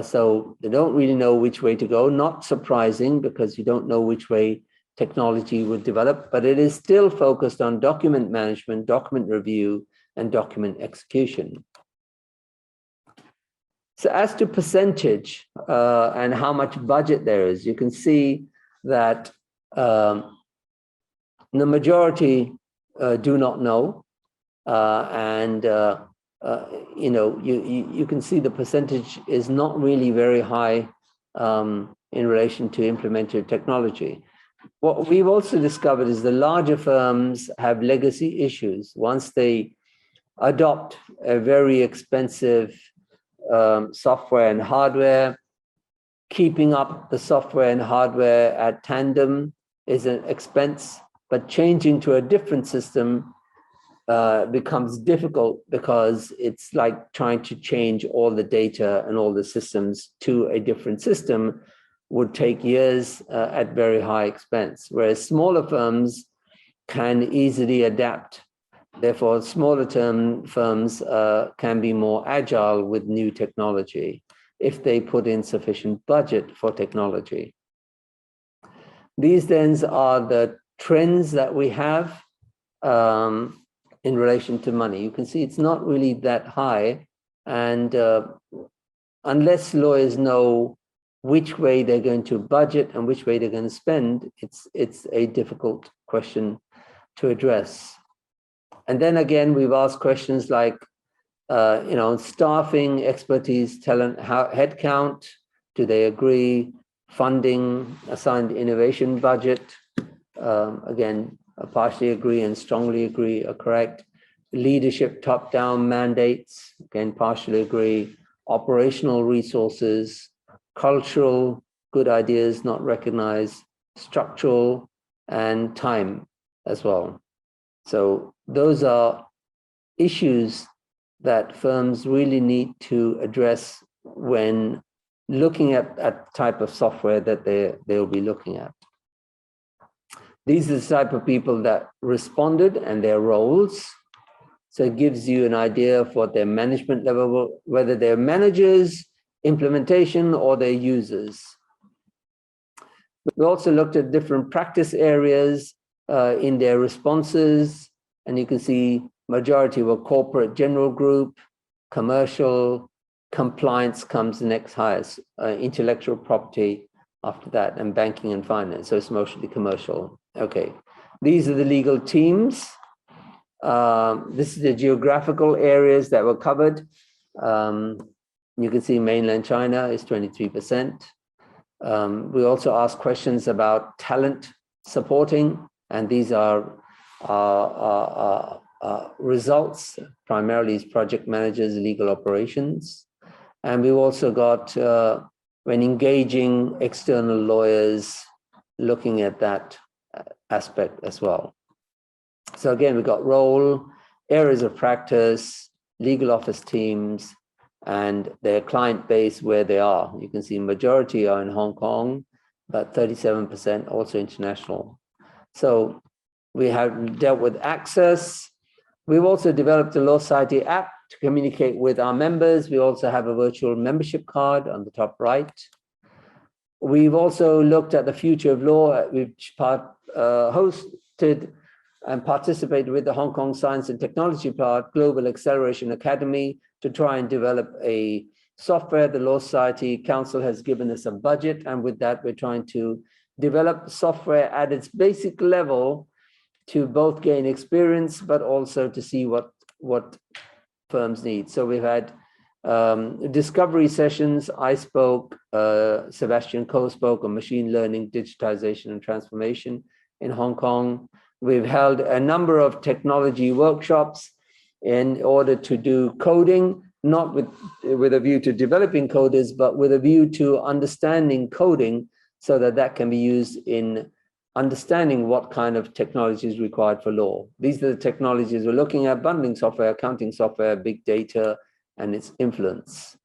So they don't really know which way to go. Not surprising, because you don't know which way technology would develop, but it is still focused on document management, document review, and document execution. So as to percentage and how much budget there is, you can see that the majority do not know, you know, you can see the percentage is not really very high in relation to implemented technology. What we've also discovered is the larger firms have legacy issues. Once they adopt a very expensive software and hardware, keeping up the software and hardware at tandem is an expense, but changing to a different system becomes difficult, because it's like trying to change all the data and all the systems to a different system, would take years at very high expense, whereas smaller firms can easily adapt. Therefore, smaller term firms can be more agile with new technology if they put in sufficient budget for technology. These then are the trends that we have in relation to money. You can see it's not really that high, and unless lawyers know which way they're going to budget and which way they're going to spend, it's a difficult question to address. And then again, we've asked questions like, staffing, expertise, talent, headcount, do they agree? Funding, assigned innovation budget, again, partially agree and strongly agree are correct. Leadership, top-down mandates, again, partially agree. Operational resources, cultural, good ideas not recognized, structural, and time as well. So those are issues that firms really need to address when looking at the type of software that they'll be looking at. These are the type of people that responded and their roles. So it gives you an idea of what their management level, whether they're managers, implementation, or they're users. We also looked at different practice areas in their responses, and you can see majority were corporate general group, commercial, compliance comes next highest, intellectual property after that, and banking and finance. So it's mostly commercial. Okay, these are the legal teams. This is the geographical areas that were covered. You can see mainland China is 23%. We also asked questions about talent supporting, and these are results, primarily is project managers, legal operations. And we've also got, when engaging external lawyers, looking at that aspect as well. So again, we've got role, areas of practice, legal office teams, and their client base where they are. You can see majority are in Hong Kong, about 37% also international. So we have dealt with access. We've also developed a Law Society app to communicate with our members. We also have a virtual membership card on the top right. We've also looked at the future of law, which hosted and participated with the Hong Kong Science and Technology Park Global Acceleration Academy to try and develop a software. The Law Society Council has given us a budget, and with that, we're trying to develop software at its basic level to both gain experience, but also to see what firms need. So we've had discovery sessions. I spoke, Sebastian Coe spoke on machine learning, digitization, and transformation in Hong Kong. We've held a number of technology workshops in order to do coding, not with a view to developing coders, but with a view to understanding coding so that can be used in understanding what kind of technology is required for law. These are the technologies we're looking at: bundling software, accounting software, big data, and its influence.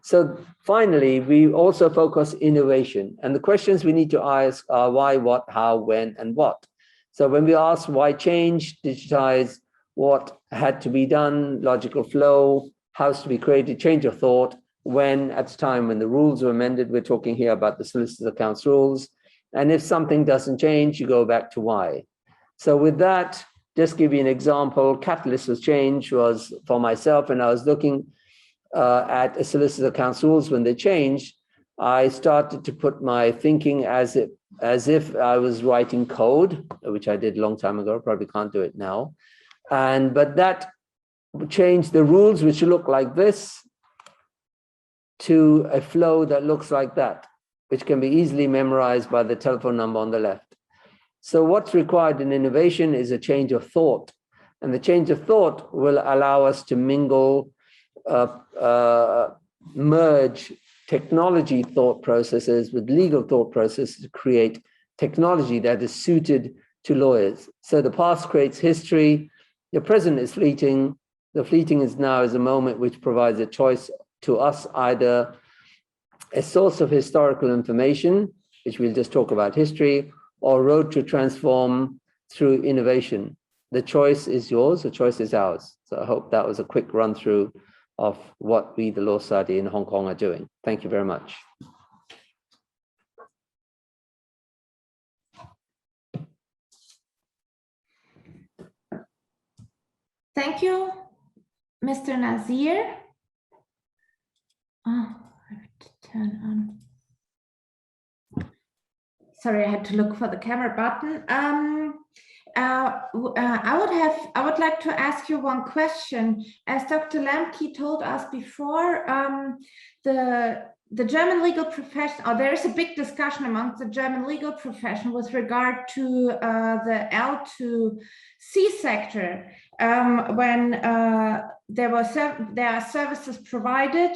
So finally, we also focus innovation. And the questions we need to ask are why, what, how, when, and what. So when we ask why change, digitize, what had to be done, logical flow, how's to be created, change of thought, when, at the time when the rules were amended, we're talking here about the Solicitor's Accounts rules. And if something doesn't change, you go back to why. So with that, just give you an example. Catalyst was change was for myself, and I was looking at a Solicitor's Accounts rules when they changed. I started to put my thinking as if I was writing code, which I did a long time ago, probably can't do it now. But that changed the rules, which look like this, to a flow that looks like that, which can be easily memorized by the telephone number on the left. So what's required in innovation is a change of thought. And the change of thought will allow us to mingle, merge technology thought processes with legal thought processes to create technology that is suited to lawyers. So the past creates history. The present is fleeting. The fleeting is now is a moment which provides a choice to us, either a source of historical information, which we'll just talk about history, or road to transform through innovation. The choice is yours, the choice is ours. So I hope that was a quick run through of what we, the Law Society in Hong Kong, are doing. Thank you very much. Thank you, Mr. Nazir. Oh, I have to turn on. Sorry, I had to look for the camera button. I would like to ask you one question. As Dr. Lemke told us before, the German legal profession, or there is a big discussion amongst the German legal profession with regard to the L2C sector, when there are services provided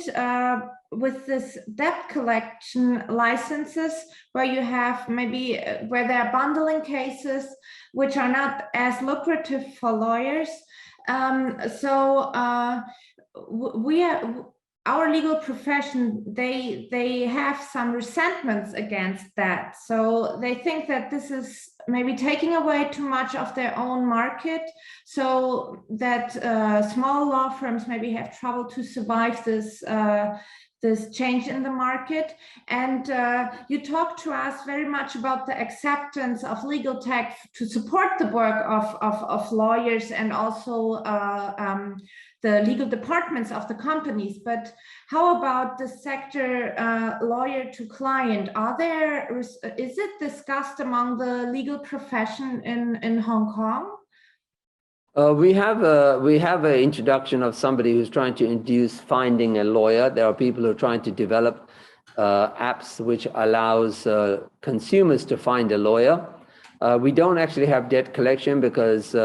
with this debt collection licenses, where you have maybe where there are bundling cases which are not as lucrative for lawyers. Our legal profession, they have some resentments against that. So they think that this is maybe taking away too much of their own market, so that small law firms maybe have trouble to survive this this change in the market. And you talked to us very much about the acceptance of LegalTech to support the work of lawyers and also the legal departments of the companies. But how about the sector lawyer to client? Is it discussed among the legal profession in Hong Kong? We have an introduction of somebody who's trying to induce finding a lawyer. There are people who are trying to develop apps which allows consumers to find a lawyer. We don't actually have debt collection because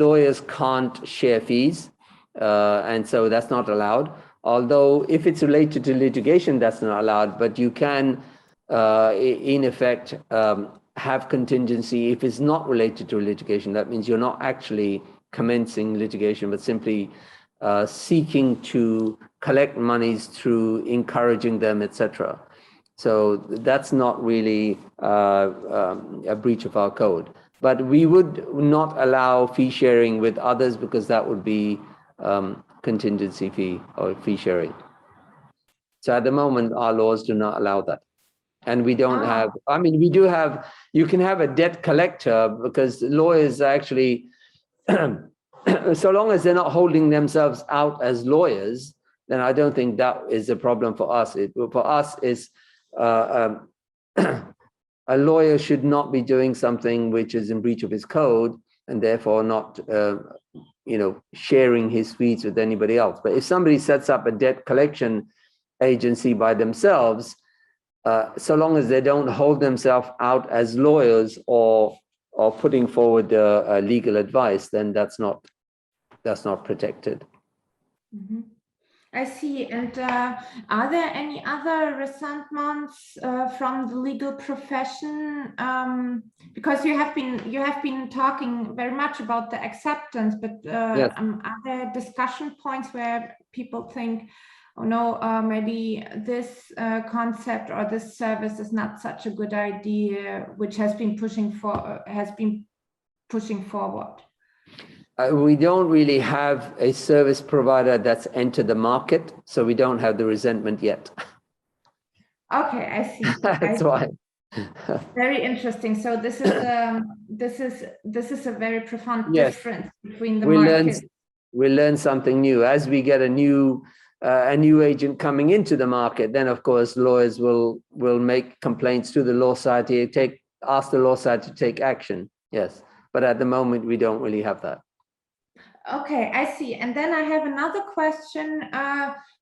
lawyers can't share fees, and so that's not allowed. Although if it's related to litigation, that's not allowed. But you can, in effect, have contingency if it's not related to litigation. That means you're not actually commencing litigation, but simply seeking to collect monies through encouraging them, etc. So that's not really a breach of our code. But we would not allow fee sharing with others because that would be contingency fee or fee sharing. So at the moment, our laws do not allow that. And we don't have, I mean, we do have, you can have a debt collector because lawyers actually, so long as they're not holding themselves out as lawyers, then I don't think that is a problem for us. For us, is a lawyer should not be doing something which is in breach of his code and therefore not, sharing his fees with anybody else. But if somebody sets up a debt collection agency by themselves, so long as they don't hold themselves out as lawyers or putting forward legal advice, then that's not protected. Mm-hmm. I see. And are there any other resentments from the legal profession? Because you have been talking very much about the acceptance, but Yes. Are there discussion points where people think, oh no, maybe this concept or this service is not such a good idea, which has been pushing forward? We don't really have a service provider that's entered the market, so we don't have the resentment yet. Okay, I see. That's why. Very interesting. So this is a very profound difference between the markets. We learn something new as we get a new agent coming into the market. Then, of course, lawyers will make complaints to the Law Society, ask the Law Society to take action. Yes, but at the moment we don't really have that. Okay, I see. And then I have another question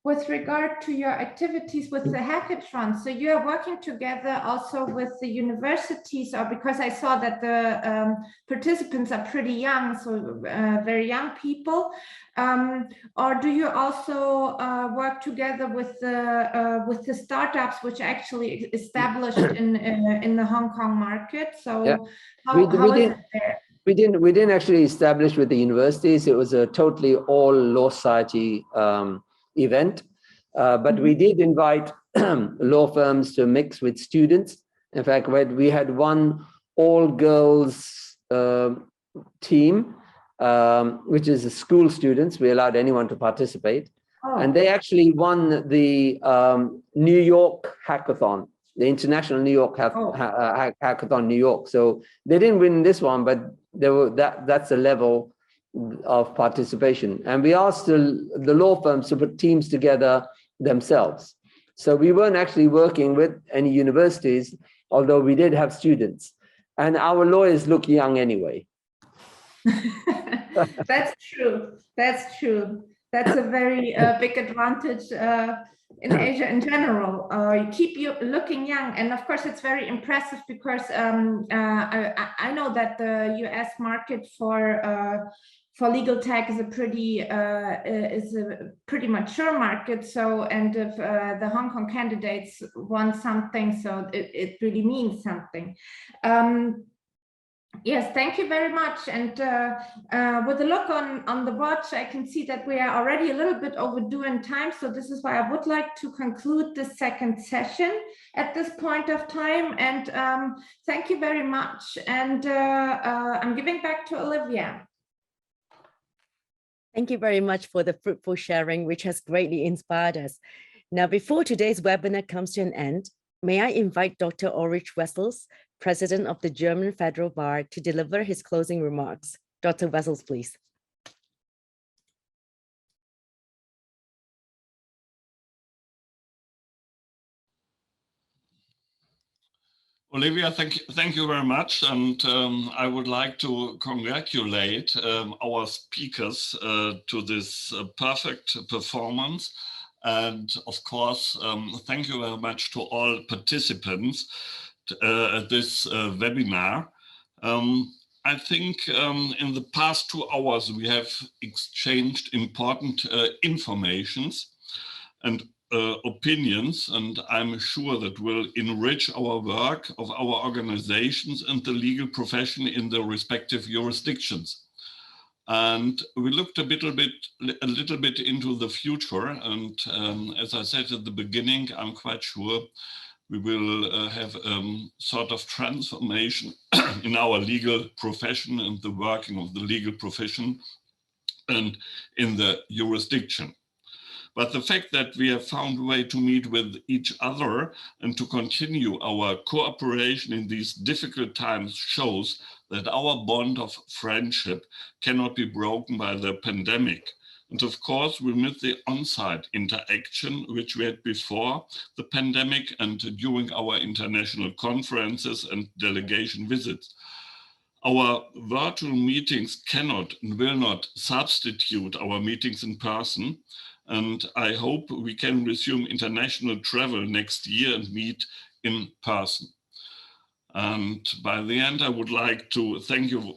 with regard to your activities with the hackathon. So you are working together also with the universities, or because I saw that the participants are pretty young, so very young people. Or do you also work together with the startups which actually established in the Hong Kong market? So yeah. how is it there? We didn't actually establish with the universities. It was a totally all Law Society event. But we did invite law firms to mix with students. In fact, we had one all-girls team, which is school students. We allowed anyone to participate. Oh. And they actually won the New York hackathon, the International New York Hackathon, New York. So they didn't win this one, but they were, that's a level of participation. And we asked the law firms to put teams together themselves. So we weren't actually working with any universities, although we did have students. And our lawyers look young anyway. That's true. That's true. That's a very big advantage in Asia in general. You keep looking young, and of course it's very impressive because I know that the US market for LegalTech is a pretty mature market. So, and if the Hong Kong candidates want something, so it really means something. Yes, thank you very much. And with a look on the watch, I can see that we are already a little bit overdue in time. So this is why I would like to conclude the second session at this point of time. And thank you very much. And I'm giving back to Olivia. Thank you very much for the fruitful sharing, which has greatly inspired us. Now, before today's webinar comes to an end, may I invite Dr. Ulrich Wessels, President of the German Federal Bar, to deliver his closing remarks. Dr. Wessels, please. Olivia, thank you very much. And I would like to congratulate our speakers to this perfect performance. And of course, thank you very much to all participants at this webinar. I think in the past 2 hours, we have exchanged important informations and opinions, and I'm sure that will enrich our work of our organizations and the legal profession in the respective jurisdictions. And we looked a little bit into the future, and as I said at the beginning, I'm quite sure we will have sort of transformation in our legal profession and the working of the legal profession and in the jurisdiction. But the fact that we have found a way to meet with each other and to continue our cooperation in these difficult times shows that our bond of friendship cannot be broken by the pandemic. And of course, we miss the on-site interaction, which we had before the pandemic and during our international conferences and delegation visits. Our virtual meetings cannot and will not substitute our meetings in person. And I hope we can resume international travel next year and meet in person. And by the end, I would like to thank you,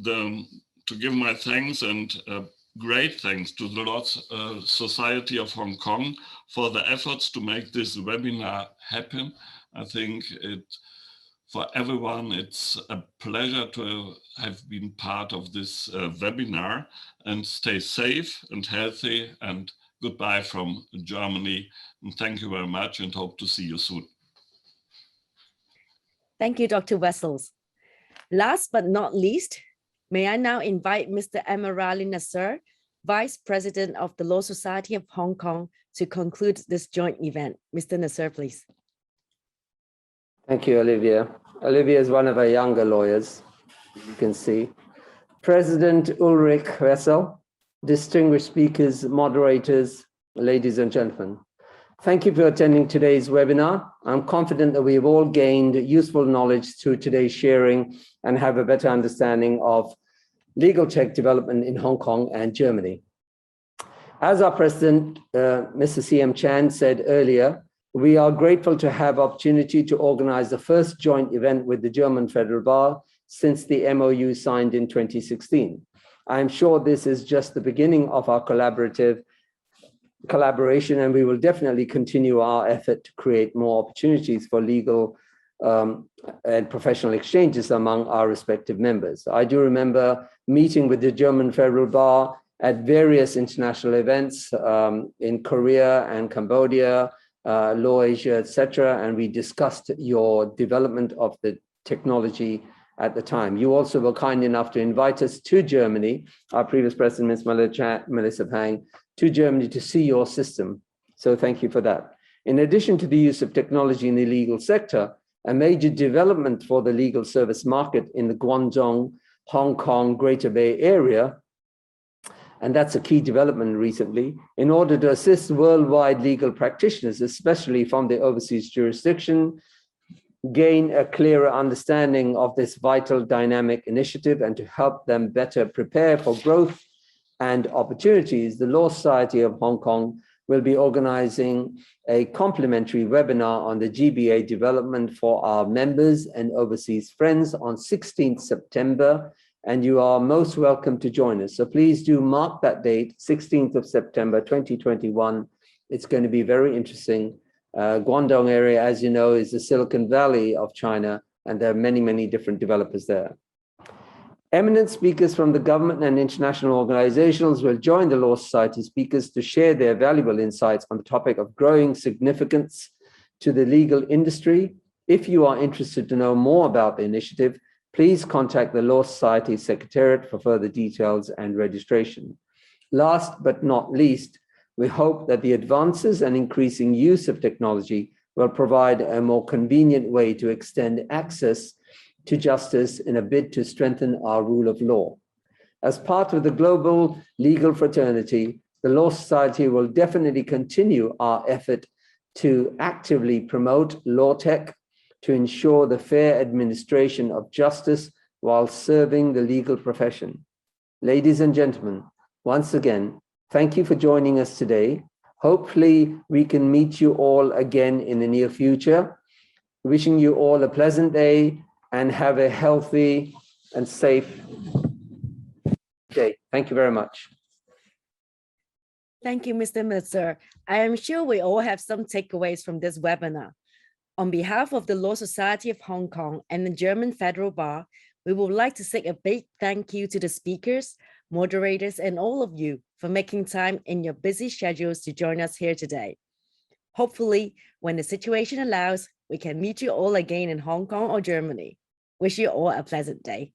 to give my thanks and great thanks to the Law Society of Hong Kong for the efforts to make this webinar happen. I think for everyone, it's a pleasure to have been part of this webinar, and stay safe and healthy, and goodbye from Germany. And thank you very much and hope to see you soon. Thank you, Dr. Wessels. Last but not least, may I now invite Mr. Emirali Nasser, Vice President of the Law Society of Hong Kong, to conclude this joint event. Mr. Nasser, please. Thank you, Olivia. Olivia is one of our younger lawyers, as you can see. President Ulrich Wessels, distinguished speakers, moderators, ladies and gentlemen. Thank you for attending today's webinar. I'm confident that we have all gained useful knowledge through today's sharing and have a better understanding of legal tech development in Hong Kong and Germany. As our president, Mr. CM Chan, said earlier, we are grateful to have opportunity to organize the first joint event with the German Federal Bar since the MOU signed in 2016. I'm sure this is just the beginning of our collaboration, and we will definitely continue our effort to create more opportunities for legal and professional exchanges among our respective members. I do remember meeting with the German Federal Bar at various international events in Korea and Cambodia, Law Asia, etc. And we discussed your development of the technology at the time. You also were kind enough to invite us to Germany, our previous president, Ms. Melissa Pang, to Germany to see your system. So thank you for that. In addition to the use of technology in the legal sector, a major development for the legal service market in the Guangdong, Hong Kong, Greater Bay Area, and that's a key development recently, in order to assist worldwide legal practitioners, especially from the overseas jurisdiction, gain a clearer understanding of this vital dynamic initiative and to help them better prepare for growth and opportunities, the Law Society of Hong Kong will be organizing a complimentary webinar on the GBA development for our members and overseas friends on 16th September, and you are most welcome to join us. So please do mark that date, 16th of September, 2021. It's going to be very interesting. Guangdong area, as you know, is the Silicon Valley of China, and there are many, many different developers there. Eminent speakers from the government and international organizations will join the Law Society speakers to share their valuable insights on the topic of growing significance to the legal industry. If you are interested to know more about the initiative, please contact the Law Society Secretariat for further details and registration. Last but not least, we hope that the advances and increasing use of technology will provide a more convenient way to extend access to justice in a bid to strengthen our rule of law. As part of the global legal fraternity, the Law Society will definitely continue our effort to actively promote LegalTech to ensure the fair administration of justice while serving the legal profession. Ladies and gentlemen, once again, thank you for joining us today. Hopefully, we can meet you all again in the near future. Wishing you all a pleasant day and have a healthy and safe day. Thank you very much. Thank you, Mr. Minister. I am sure we all have some takeaways from this webinar. On behalf of the Law Society of Hong Kong and the German Federal Bar, we would like to say a big thank you to the speakers, moderators, and all of you for making time in your busy schedules to join us here today. Hopefully, when the situation allows, we can meet you all again in Hong Kong or Germany. Wish you all a pleasant day.